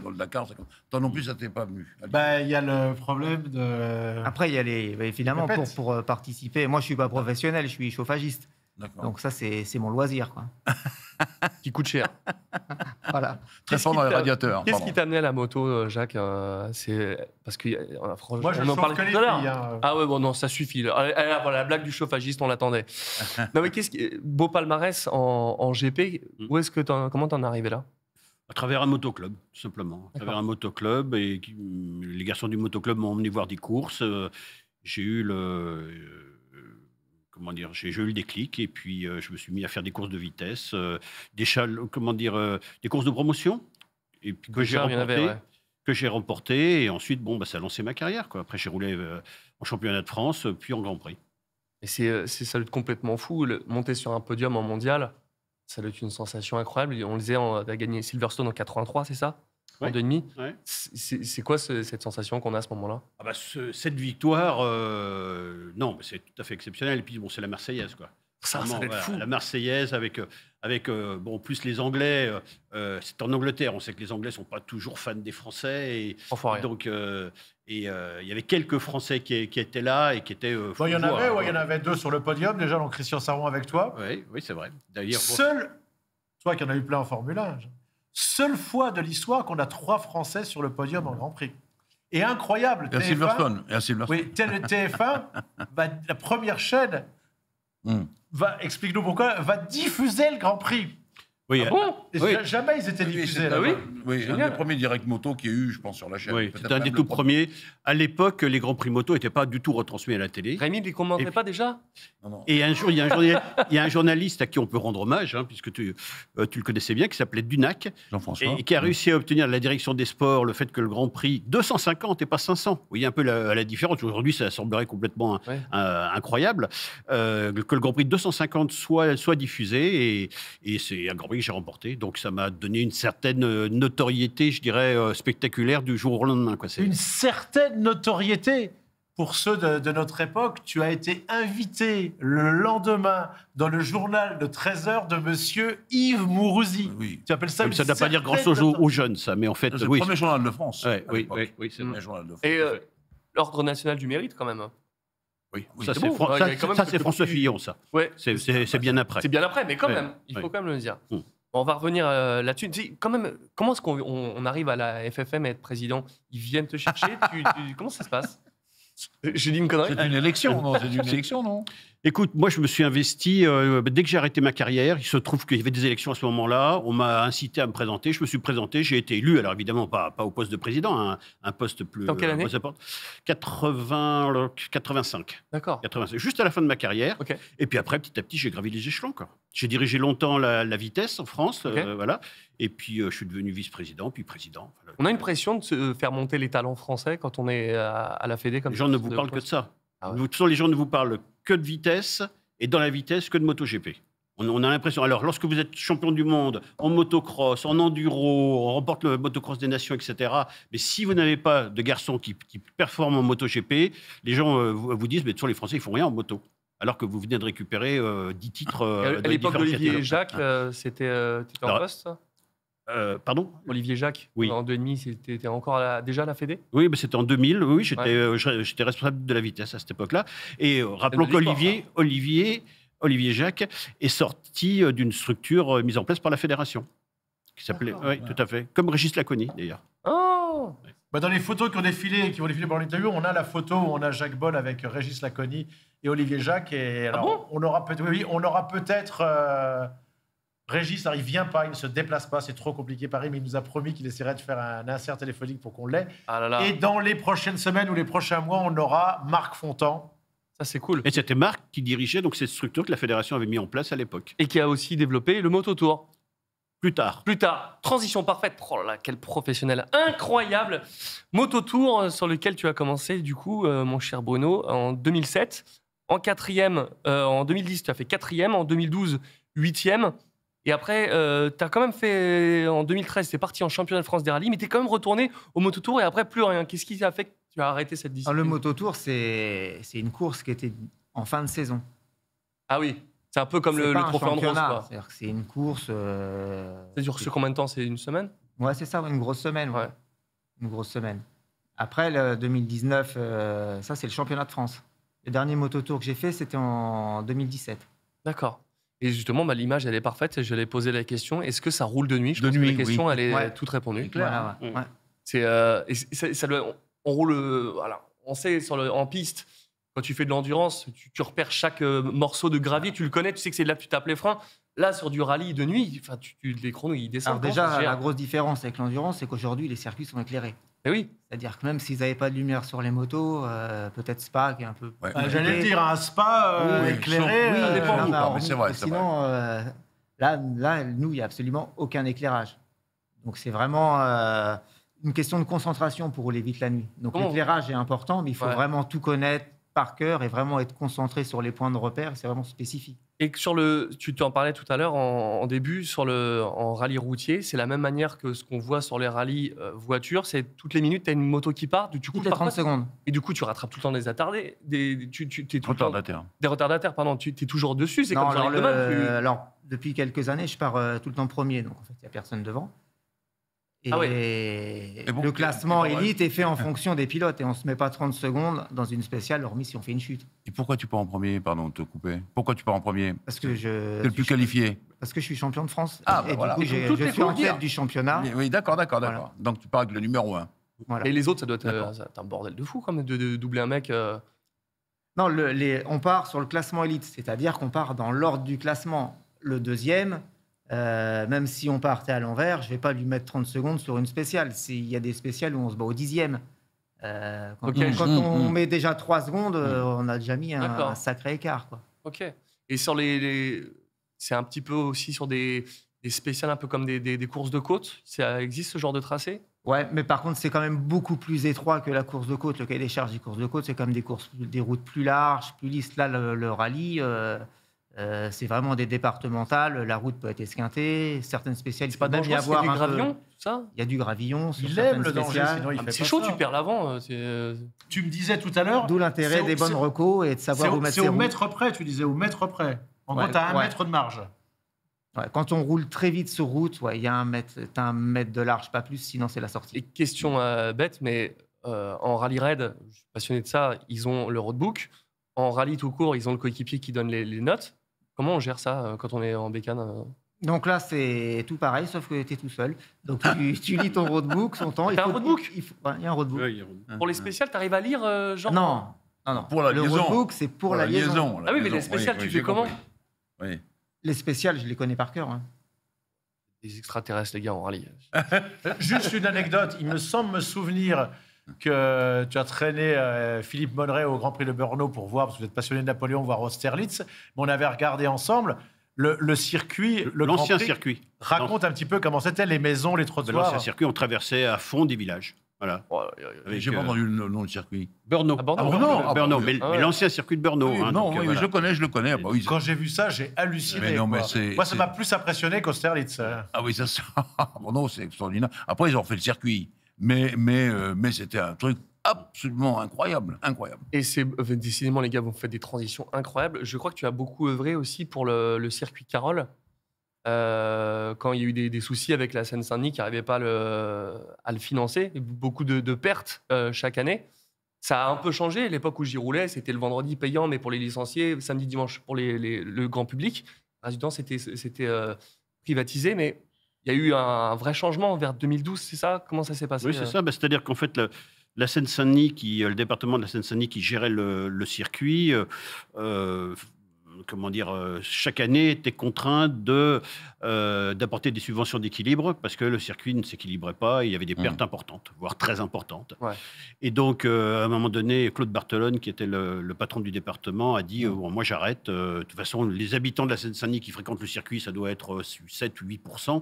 dans le Dakar, toi non plus, ça t'est pas venu. Il y a le problème de. Après, il y a évidemment, Répète. pour participer. Moi, je ne suis pas professionnel, je suis chauffagiste. D'accord. Donc ça, c'est mon loisir, quoi. Qui coûte cher. Voilà. Très Qu'est-ce fort qui dans les t'a- radiateurs. Qu'est-ce pardon. qui t'a amené à la moto, Jacques? C'est parce que franchement, Moi, je on en chauffe parlait que tout les à l'heure. filles. Hein. Ah ouais, bon, non, ça suffit. Voilà, la blague du chauffagiste, on l'attendait. Non, mais beau palmarès en GP. Comment t'en es arrivé là? À travers un motoclub, tout simplement. À travers un motoclub, et les garçons du motoclub m'ont emmené voir des courses. J'ai eu j'ai eu le déclic, et puis je me suis mis à faire des courses de vitesse, des courses de promotion, et puis que j'ai Ça, il y en remporté. avait, ouais. Que j'ai remporté, et ensuite, ça a lancé ma carrière, quoi. Après, j'ai roulé en championnat de France, puis en Grand Prix. Et ça doit être complètement fou. Monter sur un podium en mondial, ça doit être une sensation incroyable. On le disait, on a gagné Silverstone en 83, c'est ça? En Ouais. 2,5. Ouais. C'est quoi cette sensation qu'on a à ce moment-là? Ah bah, cette victoire, non, c'est tout à fait exceptionnel. Et puis, c'est la Marseillaise, quoi. Ça Vraiment, doit être voilà, fou. la Marseillaise avec plus les Anglais. C'est en Angleterre. On sait que les Anglais sont pas toujours fans des Français. Et Enfoiré. donc, il y avait quelques Français qui étaient là et qui étaient. Il y en avait 2 sur le podium, déjà, donc Christian Saron avec toi. Oui, c'est vrai. D'ailleurs, Toi qui en as eu plein en Formule 1, seule fois de l'histoire qu'on a 3 Français sur le podium en Grand Prix. Et incroyable, Et à Silverstone. Oui, TF1, la première chaîne, explique-nous pourquoi, va diffuser le Grand Prix. Oui, Ah bon Et Oui. Jamais ils étaient Oui, diffusés. c'est là. oui, un Génial. des premiers direct moto qu'il y a eu, je pense, sur la chaîne. oui, Peut-être c'était un même des le tout premier. premiers. À l'époque, les Grands Prix moto n'étaient pas du tout retransmis à la télé. Rémi, il ne commentait Et- pas déjà? Non, non. Et un jour, il y a un journaliste à qui on peut rendre hommage, hein, puisque tu le connaissais bien, qui s'appelait Dunac, Jean-François. et qui a réussi à obtenir de la direction des sports le fait que le Grand Prix 250 et pas 500. Vous voyez un peu la différence. Aujourd'hui, ça semblerait complètement incroyable que le Grand Prix 250 soit diffusé, et c'est un Grand Prix que j'ai remporté. Donc ça m'a donné une certaine notoriété, je dirais, spectaculaire du jour au lendemain. Quoi. Une certaine notoriété. Pour ceux de notre époque, tu as été invité le lendemain dans le journal de 13h de monsieur Yves Mourouzi. Oui. Tu appelles ça Même une ça ne doit pas dire certaine grand-chose aux notoriété. jeunes, ça. Mais en fait, C'est oui. le premier journal de France. Ouais, à oui, l'époque. oui, oui, c'est Le vrai. premier journal de France. Et l'Ordre national du mérite, quand même. Oui, Oui, ça, c'est c'est bon. Ouais, il y a quand même ça, c'est quelques François petits- Fillon, ça. Ouais. C'est bien après. C'est bien après, mais quand Ouais, même, il faut ouais. quand même le dire. Mm. On va revenir là-dessus. Dis, quand même, comment est-ce qu'on arrive à la FFM et être président? Ils viennent te chercher comment ça se passe? J'ai dit une connerie. C'est une élection, non? C'est une élection, non? Écoute, moi, je me suis investi, dès que j'ai arrêté ma carrière, il se trouve qu'il y avait des élections à ce moment-là, on m'a incité à me présenter, je me suis présenté, j'ai été élu, alors évidemment pas au poste de président, un poste plus... Dans quelle année? 85. D'accord. 85, juste à la fin de ma carrière. Ok. Et puis après, petit à petit, j'ai gravi les échelons. Quoi. J'ai dirigé longtemps la vitesse en France, Ok. voilà. Et puis, je suis devenu vice-président, puis président. Voilà. On a une pression de se faire monter les talents français quand on est à la Fédé comme Les ça. gens ne vous parlent que de ça. Ah ouais. De toute façon, les gens ne vous parlent que de vitesse, et dans la vitesse, que de MotoGP. On a l'impression. Alors, lorsque vous êtes champion du monde en motocross, en enduro, on remporte le motocross des nations, etc. Mais si vous n'avez pas de garçons qui performent en MotoGP, les gens vous disent, mais de toute façon, les Français, ils font rien en moto. Alors que vous venez de récupérer 10 titres. À dans l'époque différentes d'Olivier catégories. Jacques, c'était tu étais en Alors, poste, ça? Pardon? Olivier Jacques, Oui. en 2,5, c'était encore déjà à la Fédé? Oui, mais c'était en 2000. Oui, j'étais Ouais. j'étais responsable de la vitesse à cette époque-là. Et rappelons de l'effort, Olivier Jacques est sorti d'une structure mise en place par la fédération. Qui s'appelait. D'accord. Oui, tout à fait. Comme Régis Laconi, d'ailleurs. Oh! Bah, dans les photos qui vont défiler pendant l'interview, on a la photo où on a Jacques Boll avec Régis Laconi et Olivier Jacques. Et alors, bon on aura peut-être. Régis, alors il vient pas, il ne se déplace pas, c'est trop compliqué Paris, mais il nous a promis qu'il essaierait de faire un insert téléphonique pour qu'on l'ait. Ah là là, Et dans les prochaines semaines ou les prochains mois, on aura Marc Fontan. ça c'est cool. Et c'était Marc qui dirigeait donc cette structure que la fédération avait mis en place à l'époque. Et qui a aussi développé le Mototour. Plus tard. Plus tard, transition parfaite. Oh là là, quel professionnel incroyable. Mototour sur lequel tu as commencé, du coup, mon cher Bruno, en 2007. En quatrième, en 2010, tu as fait quatrième. En 2012, huitième. Et après, tu as quand même fait, en 2013, tu es parti en championnat de France des rallyes, mais tu es quand même retourné au Mototour et après, plus rien. Qu'est-ce qui a fait que tu as arrêté cette Alors, discipline? le mototour, c'est une course qui était en fin de saison. Ah oui, c'est un peu comme C'est le pas un trophée Andros, championnat, quoi. c'est-à-dire que c'est une course. Ça dure sur combien de temps? C'est une semaine? Ouais, c'est ça, une grosse semaine. Ouais. Une grosse semaine. Après, le 2019, ça, c'est le championnat de France. Le dernier mototour que j'ai fait, c'était en 2017. D'accord. Et justement, bah, l'image, elle est parfaite. Je l'ai posé la question. Est-ce que ça roule de nuit? Je De pense que nuit, la question, oui. elle est Ouais. toute répondue. clair. Voilà, ouais. Mm. Ouais. Ça on roule. Voilà, on sait en piste. Quand tu fais de l'endurance, tu repères chaque morceau de gravier, tu le connais, tu sais que c'est là que tu tapes les freins. Là, sur du rallye de nuit, enfin, les chronos, ils descendent. Alors Comment ça se déjà, gère? la grosse différence avec l'endurance, c'est qu'aujourd'hui, les circuits sont éclairés. Eh oui. C'est-à-dire que même s'ils n'avaient pas de lumière sur les motos, peut-être Spa qui est un peu... Ouais. J'allais le dire, un spa Oui, éclairé. oui, ça dépend non, où, mais quoi, hormis- mais c'est vrai, c'est sinon, là, nous, il n'y a absolument aucun éclairage. Donc c'est vraiment une question de concentration pour rouler vite la nuit. Donc Comment- l'éclairage est important, mais il faut Ouais. vraiment tout connaître par cœur et vraiment être concentré sur les points de repère. C'est vraiment spécifique. Et que tu t'en parlais tout à l'heure en début, en rallye routier, c'est la même manière que ce qu'on voit sur les rallyes voitures. C'est toutes les minutes, tu as une moto qui part. Du coup, Toutes les 30 secondes. Et du coup, tu rattrapes tout le temps des attardés. T'es tout le temps- Retardataire. Des retardataires, pardon. Tu es toujours dessus. C'est Non, comme sur alors, les domaines. alors, depuis quelques années, je pars tout le temps premier. Donc, en fait, il n'y a personne devant. Et Ah Et bon, le classement et bon, élite est fait en fonction des pilotes. Et on ne se met pas 30 secondes dans une spéciale, hormis si on fait une chute. Et pourquoi tu pars en premier? Pardon de te couper. Pourquoi tu pars en premier? Parce que T'es le plus qualifié. Parce que je suis champion de France. Ah, bah et voilà. du coup, Toutes je les suis en courses dire. tête du championnat. Oui, d'accord. Voilà. Donc tu pars avec le numéro 1. Voilà. Et les autres, ça doit être D'accord. un bordel de fou quand même de doubler un mec. Non, on part sur le classement élite, c'est-à-dire qu'on part dans l'ordre du classement. Le deuxième, Même si on partait à l'envers, je ne vais pas lui mettre 30 secondes sur une spéciale. Il y a des spéciales où on se bat au 10e. Quand, Ok. quand on met déjà 3 secondes, on a déjà mis D'accord. un sacré écart, quoi. Ok. Et sur c'est un petit peu aussi sur des spéciales un peu comme des courses de côte. Ça existe ce genre de tracé? Ouais, mais par contre, c'est quand même beaucoup plus étroit que la course de côte. Le cahier des charges des courses de côte, c'est comme des routes plus larges, plus lisses. Là, le rallye, c'est vraiment des départementales. La route peut être esquintée. Certaines spéciales, C'est pas il peut même y dangereux, c'est avoir du un peu- gravillon, tout ça? Il y a du gravillon sur Il aime certaines le danger, spéciales. sinon il Ah, mais fait c'est pas chaud, ça. tu perds l'avant. Tu me disais tout à l'heure. D'où l'intérêt des bonnes recos et de savoir où mettre C'est ses au roues. mètre près, tu disais, au mètre près. En gros, Ouais, tu as 1 ouais. mètre de marge. Ouais, quand on roule très vite sur route, il y a t'as 1 mètre de large, pas plus, sinon c'est la sortie. Et question bête, mais en rallye raid, je suis passionné de ça, ils ont le roadbook. En rallye tout court, ils ont le coéquipier qui donne les notes. Comment on gère ça quand on est en bécane Donc là, c'est tout pareil, sauf que tu es tout seul. Donc tu lis ton roadbook, son temps. T'as un roadbook? Il y a un roadbook. Ouais, Pour les spéciales, t'arrives à lire genre Non, non. Pour la le liaison. roadbook, c'est pour la liaison. Ah oui, mais les spéciales, tu fais j'ai comment? compris. Oui. Les spéciales, je les connais par cœur. Hein. Des extraterrestres, les gars, en rallye. Juste une anecdote. Il me semble me souvenir que tu as traîné Philippe Monneret au Grand Prix de Brno pour voir, parce que vous êtes passionné de Napoléon, voir Austerlitz. Mais on avait regardé ensemble le circuit, le Grand L'ancien Prix. circuit. Raconte un petit peu comment c'était, les maisons, les De l'ancien trottoirs. circuit, on traversait à fond des villages. Voilà. Avec, J'ai pas entendu le nom du circuit. Brno. Ah, Bordeaux. Ah, Brno. Ah, Brno, bah, mais, ah ouais. mais l'ancien circuit de Brno. Oui, hein, non, donc, oui, mais voilà. je le connais. Ah, bah, oui, Quand j'ai vu ça, j'ai halluciné. Mais non, mais quoi. c'est- Moi, ça c'est- m'a plus impressionné qu'Austerlitz. ah oui, ça, bon, non, c'est extraordinaire. Après, ils ont fait le circuit. Mais c'était un truc absolument incroyable. Incroyable. Et c'est décidément, les gars, vous faites des transitions incroyables. Je crois que tu as beaucoup œuvré aussi pour le circuit Carole. Quand il y a eu des soucis avec la Seine-Saint-Denis qui n'arrivaient pas à le financer, et beaucoup de pertes chaque année. Ça a un peu changé. L'époque où j'y roulais, c'était le vendredi payant, mais pour les licenciés, samedi, dimanche pour le grand public. Le reste du temps, c'était privatisé, mais il y a eu un vrai changement vers 2012, c'est ça? Comment ça s'est passé? Oui, c'est ça. Bah, c'est-à-dire qu'en fait, la Seine-Saint-Denis, le département de la Seine-Saint-Denis qui gérait le circuit, chaque année était contraint d'apporter des subventions d'équilibre parce que le circuit ne s'équilibrait pas et il y avait des pertes importantes, voire très importantes. Ouais. Et donc, à un moment donné, Claude Barthelone, qui était le patron du département, a dit bon, moi j'arrête. De toute façon, les habitants de la Seine-Saint-Denis qui fréquentent le circuit, ça doit être 7 ou 8%.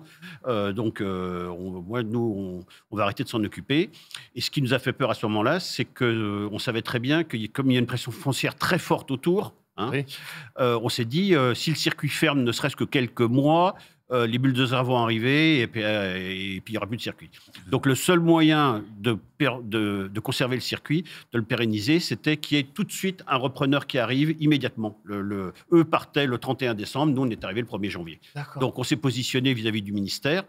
Nous, on va arrêter de s'en occuper. Et ce qui nous a fait peur à ce moment-là, c'est qu'on savait très bien que, comme il y a une pression foncière très forte autour, Oui. on s'est dit, si le circuit ferme ne serait-ce que quelques mois, les bulldozers vont arriver et puis il n'y aura plus de circuit. Donc le seul moyen de conserver le circuit, de le pérenniser, c'était qu'il y ait tout de suite un repreneur qui arrive immédiatement. Eux partaient le 31 décembre, nous on est arrivé le 1er janvier. D'accord. Donc on s'est positionné vis-à-vis du ministère,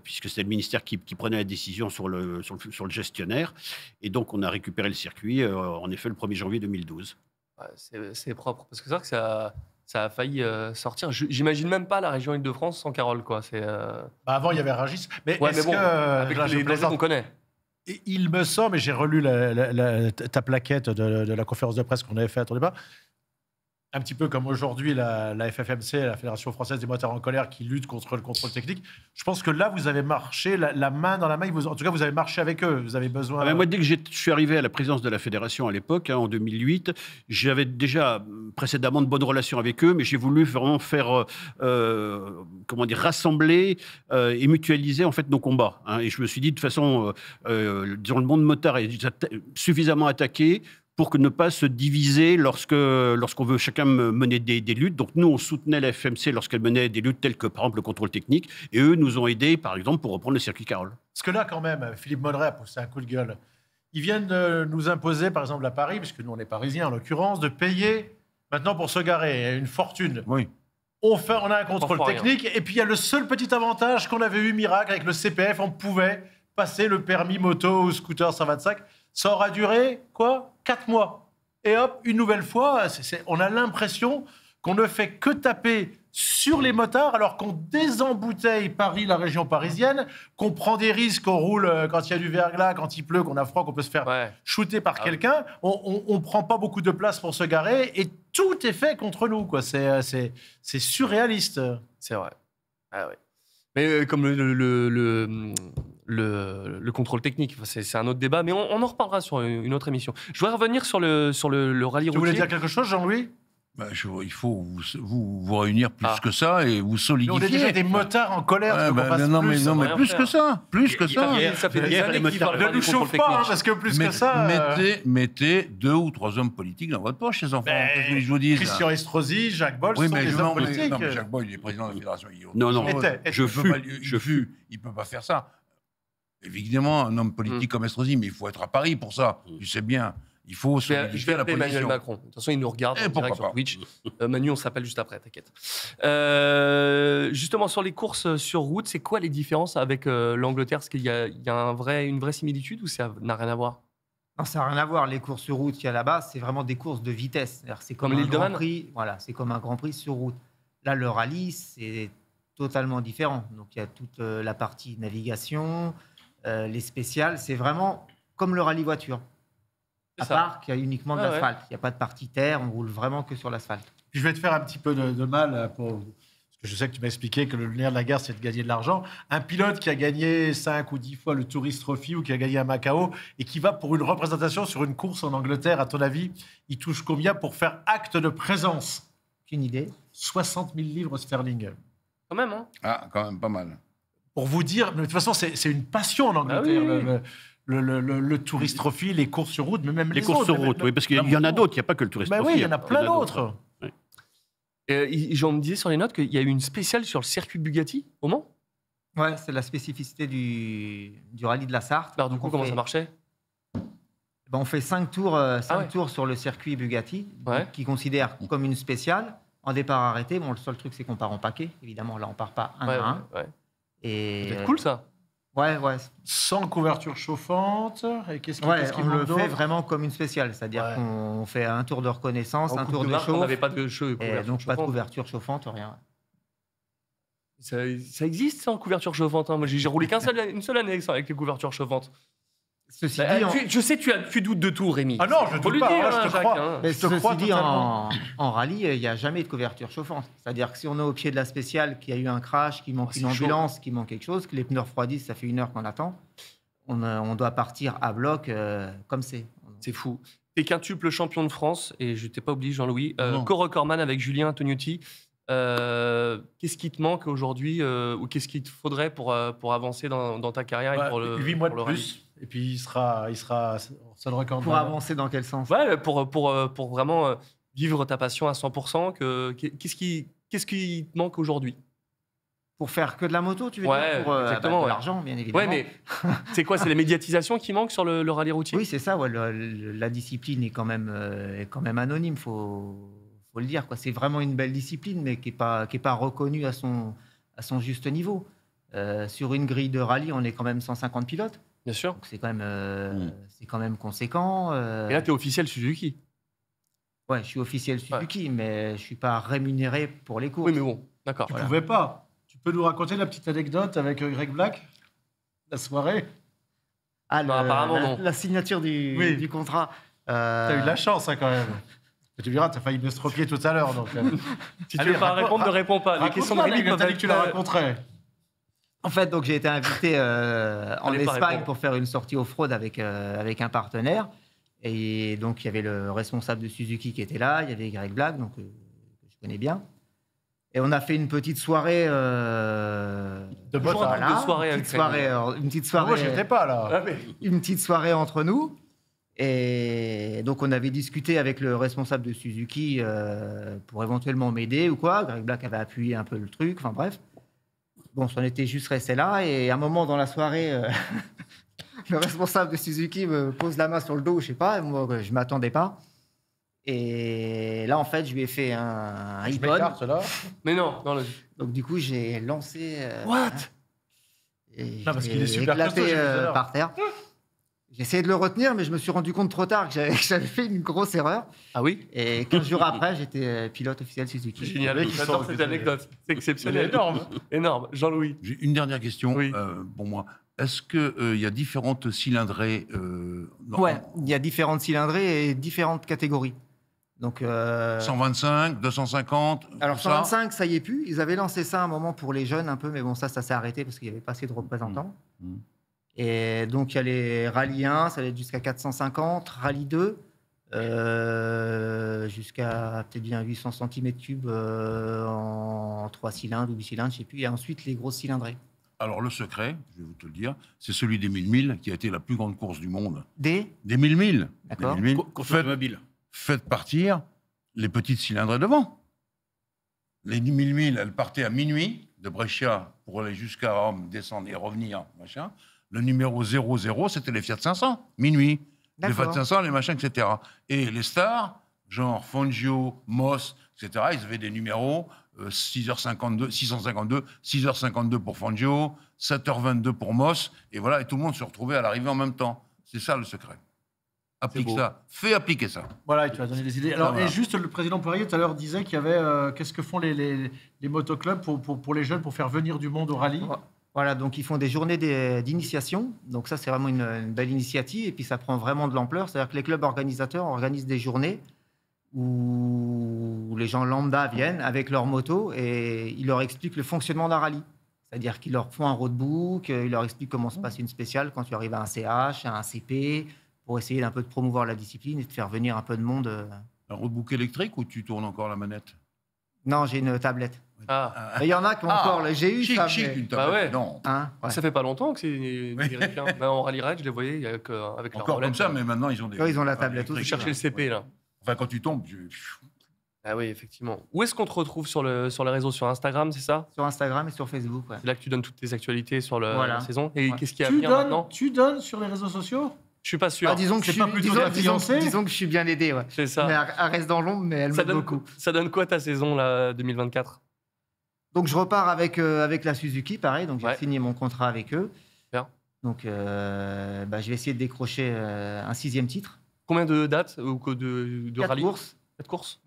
puisque c'est le ministère qui prenait la décision sur le gestionnaire. Et donc on a récupéré le circuit, en effet, le 1er janvier 2012. Ouais, c'est propre. Parce que c'est vrai que ça a failli sortir. J'imagine même pas la région Île-de-France sans Carole, quoi. Bah, avant, il y avait Rungis. Mais Ouais, est-ce mais bon, que... avec là, je les blazes plaisante. qu'on connaît. Et il me semble, et j'ai relu ta plaquette de la conférence de presse qu'on avait faite au départ, un petit peu comme aujourd'hui la FFMC, la Fédération Française des Moteurs en Colère, qui lutte contre le contrôle technique. Je pense que là, vous avez marché la main dans la main. En tout cas, vous avez marché avec eux. Vous avez besoin... Ah ben moi, dès que je suis arrivé à la présidence de la fédération à l'époque, en 2008, j'avais déjà précédemment de bonnes relations avec eux, mais j'ai voulu vraiment faire, rassembler et mutualiser en fait nos combats. Et je me suis dit, de toute façon, disons, le monde motard est suffisamment attaqué pour ne pas se diviser lorsqu'on veut chacun mener des luttes. Donc nous, on soutenait la FMC lorsqu'elle menait des luttes telles que, par exemple, le contrôle technique, et eux nous ont aidés, par exemple, pour reprendre le circuit Carole. Parce que là, quand même, Philippe Monneret a poussé un coup de gueule. Ils viennent de nous imposer, par exemple, à Paris, puisque nous, on est parisiens en l'occurrence, de payer maintenant pour se garer une fortune. Oui. On a un contrôle Pour rien. technique, et puis il y a le seul petit avantage qu'on avait eu, miracle, avec le CPF, on pouvait passer le permis moto ou scooter 125. Ça aura duré, 4 mois. Et hop, une nouvelle fois, on a l'impression qu'on ne fait que taper sur les motards, alors qu'on désembouteille Paris, la région parisienne, qu'on prend des risques, qu'on roule quand il y a du verglas, quand il pleut, qu'on a froid, qu'on peut se faire Ouais. shooter par quelqu'un. On ne prend pas beaucoup de place pour se garer, et tout est fait contre nous, quoi. C'est surréaliste. C'est vrai. Ah ouais. Mais comme le contrôle technique, c'est un autre débat, mais on en reparlera sur une autre émission. Je voudrais revenir sur le rallye Tu voulais routier. dire quelque chose, Jean-Louis? Il faut vous réunir plus que ça et vous On solidifier. est déjà des motards en colère. Ouais, tu veux qu'on fasse non, mais plus, non, mais rien plus faire. que ça, plus que ça. Ça fait des Hier, années les qu'ils parlent Ne pas nous du contrôle chauffe pas, hein, technique. parce que plus que ça. Mettez 2 ou 3 hommes politiques dans votre poche, les enfants. Qu'est-ce que je vous dis Christian Estrosi, Jacques Boll Oui, sont mais des hommes politiques. non, mais Jacques Boy, il est président de la fédération. Non, non. Il peut pas faire ça. Évidemment, un homme politique comme Estrosi, mais il faut être à Paris pour ça. Tu sais bien. Il faut Je vais solidifier la appeler Emmanuel position. Macron. De toute façon, il nous regarde en pourquoi direct sur pas. Twitch. Manu, on s'appelle juste après, t'inquiète. Justement, sur les courses sur route, c'est quoi les différences avec l'Angleterre? Est-ce qu'il y a une vraie similitude ou ça n'a rien à voir? Non, ça n'a rien à voir. Les courses sur route qu'il y a là-bas, c'est vraiment des courses de vitesse. C'est-à-dire, c'est comme Comme un l'île de Grand Man. Prix. Voilà, c'est comme un Grand Prix sur route. Là, le rallye, c'est totalement différent. Donc, il y a toute la partie navigation, les spéciales. C'est vraiment comme le rallye voiture. C'est À ça. part qu'il y a uniquement de Ah ouais. l'asphalte. Il n'y a pas de partie terre. On roule vraiment que sur l'asphalte. Puis je vais te faire un petit peu de mal parce que je sais que tu m'as expliqué que le nerf de la guerre, c'est de gagner de l'argent. Un pilote qui a gagné 5 ou 10 fois le Tourist Trophy ou qui a gagné à Macao et qui va pour une représentation sur une course en Angleterre, à ton avis, il touche combien pour faire acte de présence? Une idée. 60 000 livres sterling. Quand même, hein? Ah, quand même pas mal. Pour vous dire, mais de toute façon, c'est une passion en Angleterre, Ah oui. le Tourist Trophy, les courses sur route, mais même Les courses autres, sur route, oui, parce qu'il y en a d'autres, il n'y a pas que le tourisme. Ben oui, il y en a plein d'autres. J'en me disais sur les notes qu'il y a eu une spéciale sur le circuit Bugatti au Mans. Ouais, c'est la spécificité du rallye de la Sarthe. Alors, du Donc, coup, on comment fait- ça marchait? Ben, on fait 5 tours, ouais. tours sur le circuit Bugatti, Ouais. qui considère comme une spéciale. En départ arrêté, bon, le seul truc, c'est qu'on part en paquet. Évidemment, là, on part pas un Ouais, à un. ouais. Et C'est cool ça. Ouais. Sans couverture chauffante. Et qu'est-ce qui On le manque d'autre? fait vraiment comme une spéciale. C'est-à-dire Ouais. qu'on fait un tour de reconnaissance, En un Coupe tour de Marque, on chauffe. n'avait pas de Et donc, pas de chauffante. couverture chauffante, rien. Ça existe ça en couverture chauffante. Hein. Moi, j'ai roulé une seule année avec les couvertures chauffantes. Ceci Bah, dit, en- je sais, tu doutes de tout, Rémi. Ah non, je Faut doute le pas, dire, moi, je hein, te Jacques, crois. hein. mais je te ceci crois dit, totalement. en rallye, il n'y a jamais de couverture chauffante. C'est-à-dire que si on est au pied de la spéciale, qu'il y a eu un crash, qu'il manque Oh, une c'est chaud. ambulance, qu'il manque quelque chose, que les pneus refroidissent, ça fait 1 heure qu'on attend, on doit partir à bloc comme c'est. C'est fou. T'es quintuple champion de France, et je t'ai pas oublié, Jean-Louis. Non. Co-recordman avec Julien Antoniotti. Qu'est-ce qui te manque aujourd'hui ou qu'est-ce qu'il te faudrait pour avancer dans ta carrière et pour le 8 mois de pour le rallye? plus. Et puis il sera seul record. Pour avancer dans quel sens? Ouais, pour vraiment vivre ta passion à 100%. Qu'est-ce qui te manque aujourd'hui? Pour faire que de la moto, tu veux Ouais, dire? Pour exactement, de ouais. l'argent, bien évidemment. Ouais, mais c'est quoi? C'est la médiatisation qui manque sur le rallye routier? Oui, c'est ça. Ouais, la discipline est quand même anonyme, faut le dire. Quoi. C'est vraiment une belle discipline, mais qui est pas reconnue à son juste niveau. Sur une grille de rallye, on est quand même 150 pilotes. Bien sûr. Donc c'est quand même conséquent. Et là, tu es officiel Suzuki. Ouais, je suis officiel Suzuki, mais je suis pas rémunéré pour les courses. Oui, mais bon, d'accord. Tu Voilà. pouvais pas. Tu peux nous raconter la petite anecdote avec Greg Black? La soirée? Ah, Non, apparemment, non. la signature du contrat. T'as eu de la chance, hein, quand même. Tu verras, t'as failli me stropier tout à l'heure. Donc, Si tu veux pas répondre, ne réponds pas. Les questions de Rémi peuvent t'as dit que tu la être... raconterais. En fait, donc j'ai été invité en Fallait pas Espagne répondre. pour faire une sortie off-road avec un partenaire. Et donc, il y avait le responsable de Suzuki qui était là, il y avait Greg Black, donc, que je connais bien. Et on a fait une petite soirée. De Toujours botte un à truc de soirée une avec petite soirée, une petite soirée, Moi, j'étais pas là. Ah, mais- une petite soirée entre nous. Et donc, on avait discuté avec le responsable de Suzuki pour éventuellement m'aider ou quoi. Greg Black avait appuyé un peu le truc, enfin bref. Bon, on était juste resté là. Et à un moment dans la soirée, le responsable de Suzuki me pose la main sur le dos, je sais pas, et moi, je m'attendais pas. Et là, en fait, je lui ai fait un Je iPod. m'écarte, là. Mais non, Donc, du coup, j'ai lancé. What? Et Non, parce je qu'il est l'ai super éclaté, costaud, j'ai vu tout à l'heure. par terre. J'ai essayé de le retenir, mais je me suis rendu compte trop tard que j'avais fait une grosse erreur. Ah oui? Et 15 jours après, j'étais pilote officiel Suzuki. Génial. mecs, ils J'adore sont- cette anecdote. C'est exceptionnel. C'est énorme. Énorme. Jean-Louis. J'ai une dernière question Oui. pour moi. Est-ce qu'il y a différentes cylindrées Ouais, il y a différentes cylindrées et différentes catégories. Donc, 125, 250. alors tout ça. 125, ça y est plus. Ils avaient lancé ça à un moment pour les jeunes un peu, mais bon, ça s'est arrêté parce qu'il n'y avait pas assez de représentants. Et donc, il y a les Rallye 1, ça va être jusqu'à 450, Rallye 2, jusqu'à peut-être bien 800 cm3 en 3 cylindres ou 8 cylindres, je ne sais plus. Et ensuite, les grosses cylindrées. Alors, le secret, je vais vous te le dire, c'est celui des 1000 milles, qui a été la plus grande course du monde. Des 1000 milles. D'accord. Des 1000 milles. Course automobile. Faites partir les petites cylindrées devant. Les 10 000 milles, elles partaient à minuit de Brescia pour aller jusqu'à Rome, descendre et revenir, machin. Le numéro 00, c'était les Fiat 500, minuit. Les D'accord. Fiat 500, les machins, etc. Et les stars, genre Fangio, Moss, etc., ils avaient des numéros 6h52, 652, 6h52 pour Fangio, 7h22 pour Moss, et voilà, et tout le monde se retrouvait à l'arrivée en même temps. C'est ça le secret. Applique beau. ça. Fais appliquer ça. Voilà, tu as donné des idées. Alors, Voilà. et juste, le président Poirier, tout à l'heure, disait qu'il y avait... qu'est-ce que font les motoclubs pour les jeunes, pour faire venir du monde au rallye? Voilà, donc ils font des journées d'initiation. Donc ça, c'est vraiment une belle initiative. Et puis ça prend vraiment de l'ampleur. C'est-à-dire que les clubs organisateurs organisent des journées où les gens lambda viennent avec leur moto et ils leur expliquent le fonctionnement d'un rallye. C'est-à-dire qu'ils leur font un roadbook, ils leur expliquent comment se passe une spéciale quand tu arrives à un CH, à un CP, pour essayer d'un peu de promouvoir la discipline et de faire venir un peu de monde. Un roadbook électrique ou tu tournes encore la manette? Non, j'ai une tablette. Ah, Mais il y en a qui ont encore. J'ai eu chic, ça. chic, mais- une tablette. Bah ouais. Non. Hein, ouais. ça fait pas longtemps que c'est numérique. Hein. Bah, en rallye raid, je les voyais avec leur Encore molette. comme ça, mais maintenant ils ont des. Ouais, ils ont la tablette Je aussi. cherchais le CP là. Enfin, quand tu tombes, Ah oui, effectivement. Où est-ce qu'on te retrouve sur les réseaux? Sur Instagram, c'est ça? Sur Instagram et sur Facebook. Ouais. C'est là que tu donnes toutes tes actualités sur Voilà. la saison. Et Ouais. qu'est-ce qui est à venir maintenant? Tu donnes sur les réseaux sociaux? Je suis pas sûr. Ah, disons que C'est je pas suis, plutôt ta fiancée disons que je suis bien aidé. Ouais. C'est ça. Mais elle reste dans l'ombre, mais elle Ça m'aide donne, beaucoup. ça donne quoi ta saison là, 2024? Donc je repars avec la Suzuki, pareil. Donc j'ai Ouais. signé mon contrat avec eux. Bien. Donc je vais essayer de décrocher un 6e titre. Combien de dates ou de 4 rallye? courses. 4 courses.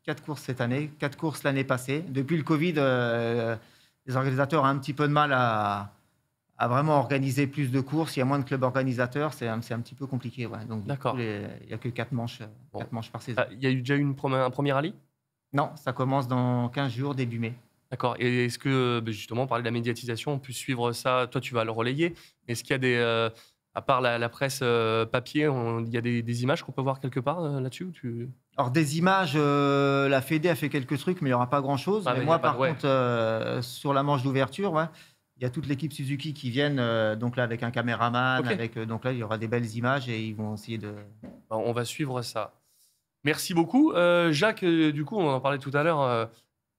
4 courses cette année, 4 courses l'année passée. Depuis le Covid, les organisateurs ont un petit peu de mal à vraiment organiser plus de courses. Il y a moins de clubs organisateurs, c'est un petit peu compliqué. Ouais. Donc, du D'accord. coup, il n'y a que 4 manches, Bon. 4 manches par saison. Il y a eu déjà eu un premier rallye? Non, ça commence dans 15 jours, début mai. D'accord. Et est-ce que, justement, on parlait de la médiatisation, on peut suivre ça? Toi, tu vas le relayer. Est-ce qu'il y a des. À part la presse papier, il y a des images qu'on peut voir quelque part là-dessus Alors, des images, la Fédé a fait quelques trucs, mais il n'y aura pas grand-chose. Ah, mais mais y moi, a pas par de- contre, sur la manche d'ouverture, ouais, il y a toute l'équipe Suzuki qui viennent, donc là, avec un caméraman. Ok. Donc là, il y aura des belles images et ils vont essayer de. On va suivre ça. Merci beaucoup. Jacques, du coup, on en parlait tout à l'heure,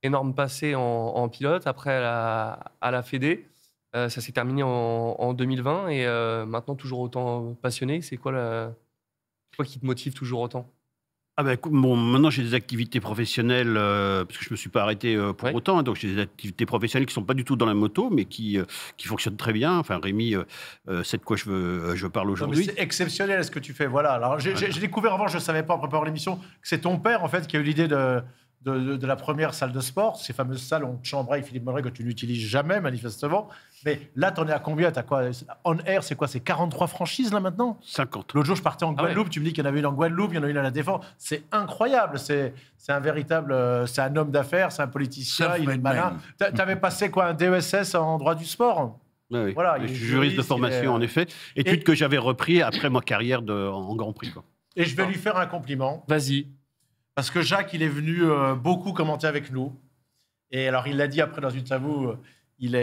énorme passé en pilote, après à la Fédé. Ça s'est terminé en 2020 et maintenant toujours autant passionné. C'est quoi qui te motive toujours autant? Ah ben, écoute, bon, maintenant j'ai des activités professionnelles, parce que je ne me suis pas arrêté pour Ouais. autant, hein, donc j'ai des activités professionnelles qui ne sont pas du tout dans la moto, mais qui fonctionnent très bien. Enfin, Rémi, c'est de quoi je parle Non, mais aujourd'hui. c'est exceptionnel ce que tu fais. Voilà. Alors, j'ai découvert avant, je ne savais pas en préparant l'émission, que c'est ton père en fait qui a eu l'idée de la première salle de sport, ces fameuses salles où on te chambrait avec Philippe Molleret que tu n'utilises jamais manifestement. Mais là, tu en es à combien? T'as quoi? On air, c'est quoi? C'est 43 franchises là maintenant? 50. L'autre jour, je partais en Ah ouais. Guadeloupe. Tu me dis qu'il y en avait une en Guadeloupe, il y en a une à la Défense. C'est incroyable. C'est un véritable. C'est un homme d'affaires, c'est un politicien, il est Self-made malin. man. Tu avais passé quoi? Un DESS en droit du sport? Ouais, oui. Voilà, je il est suis juriste de juriste, formation, il est, en effet. Études que j'avais repris après ma carrière en Grand Prix. Quoi. Et je vais lui faire un compliment. Vas-y. Parce que Jacques, il est venu beaucoup commenter avec nous. Et alors, il l'a dit après dans une interview,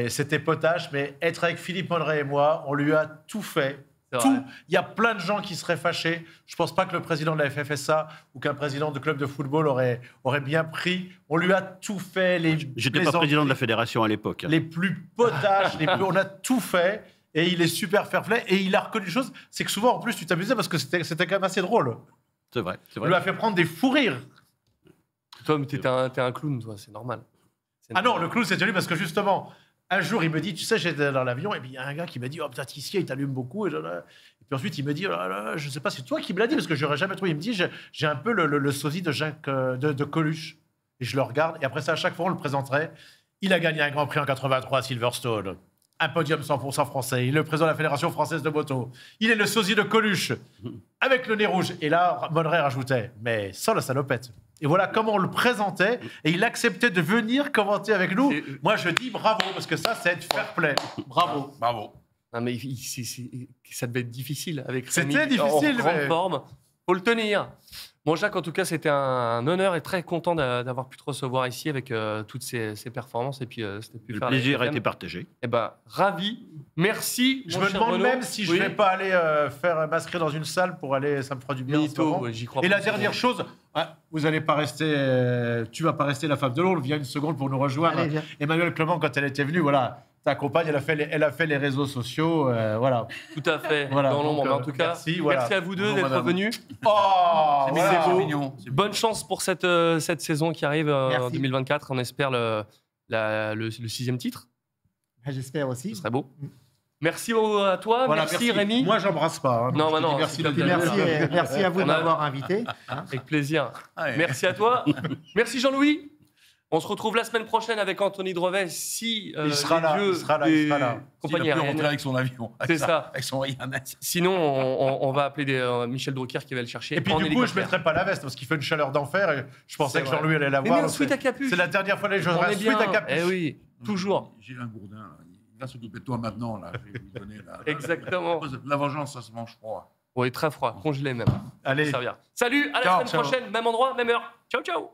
c'était potache, mais être avec Philippe Molleret et moi, on lui a tout fait. C'est Tout. vrai. Il y a plein de gens qui seraient fâchés. Je ne pense pas que le président de la FFSA ou qu'un président de club de football aurait bien pris. On lui a tout fait. J'étais pas président de la fédération à l'époque. Hein. Les plus potaches, on a tout fait. Et il est super fair-play. Et il a reconnu une chose, c'est que souvent, en plus, tu t'amusais parce que c'était quand même assez drôle. C'est vrai. C'est On lui vrai. a fait prendre des fous rires. Toi, t'es un clown, toi, c'est normal. C'est Ah non, normal. le clown, c'était lui parce que justement, un jour, il me dit, tu sais, j'étais dans l'avion et puis il y a un gars qui m'a dit, oh putain, Tissier, il t'allume beaucoup. Et puis ensuite, il me dit, oh là là, je sais pas, c'est toi qui me l'as dit parce que j'aurais jamais trouvé. Il me dit, j'ai un peu le sosie de Jacques de Coluche. Et je le regarde et après ça, à chaque fois, on le présenterait. Il a gagné un Grand Prix en 83 à Silverstone. un podium 100% français. Il est le président de la Fédération française de moto. Il est le sosie de Coluche, avec le nez rouge. Et là, Monneret rajoutait, mais sans la salopette. Et voilà comment on le présentait. Et il acceptait de venir commenter avec nous. Moi, je dis bravo, parce que ça, c'est être fair play. Bravo. Bravo. Non, mais ça devait être difficile avec Rémi. C'était difficile, en grande mais- forme. Faut le tenir. Bon, Jacques, en tout cas, c'était un honneur et très content d'avoir pu te recevoir ici avec toutes ces performances. Et puis, c'était pu Le faire plaisir a les été partagé. Eh ben, ravi. Merci. Je mon me cher demande Renaud. même si je Oui. vais pas aller faire m'inscrire dans une salle pour aller, ça me fera du bien. en ce Mytho, moment. j'y crois Et pas. la dernière chose, vous allez pas rester, tu vas pas rester la femme de l'ombre. Viens une seconde pour nous rejoindre. Allez, viens. Emmanuel Clément, quand elle était venue, voilà, ta compagne, elle a fait les réseaux sociaux, voilà. Tout à fait. Voilà, dans l'ombre. donc, Mais en tout cas, merci, voilà. merci à vous deux Bonjour, d'être madame. venus. Oh, C'est voilà. mignon. C'est Bonne chance pour cette saison qui arrive en Merci. 2024. On espère le 6e titre. J'espère Ce aussi. serait beau. Merci à toi. Voilà, merci Rémi. Moi, j'embrasse pas. hein. Non, Je te non, dis merci s'il de te Puis plaît. venir. merci à vous de On a- m'avoir invité. hein. Avec plaisir. Ouais. Merci à toi. Merci Jean-Louis. On se retrouve la semaine prochaine avec Anthony Drevet si Il sera les là, dieux il sera là, des il sera là. compagnies Il a pu aériennes- rentrer avec son avion. C'est ça. Avec son Ryanair. Sinon, on va appeler Michel Drucker qui va le chercher. Et puis en du coup, je ne hélicoptère. mettrai pas la veste parce qu'il fait une chaleur d'enfer et je pensais C'est que vrai. Jean-Louis allait la Mais voir. un donc sweat à capuche. C'est la dernière fois que On j'aurai est un sweat bien. à capuche. Eh oui, toujours. Gilles Gourdin, là, il va s'occuper de toi maintenant. Là. Je vais lui donner Exactement. la vengeance, ça se mange froid. Oui, très froid, congelé même. Allez. Servir. Salut, à la Ciao, semaine ciao. prochaine, même endroit, même heure. Ciao, ciao.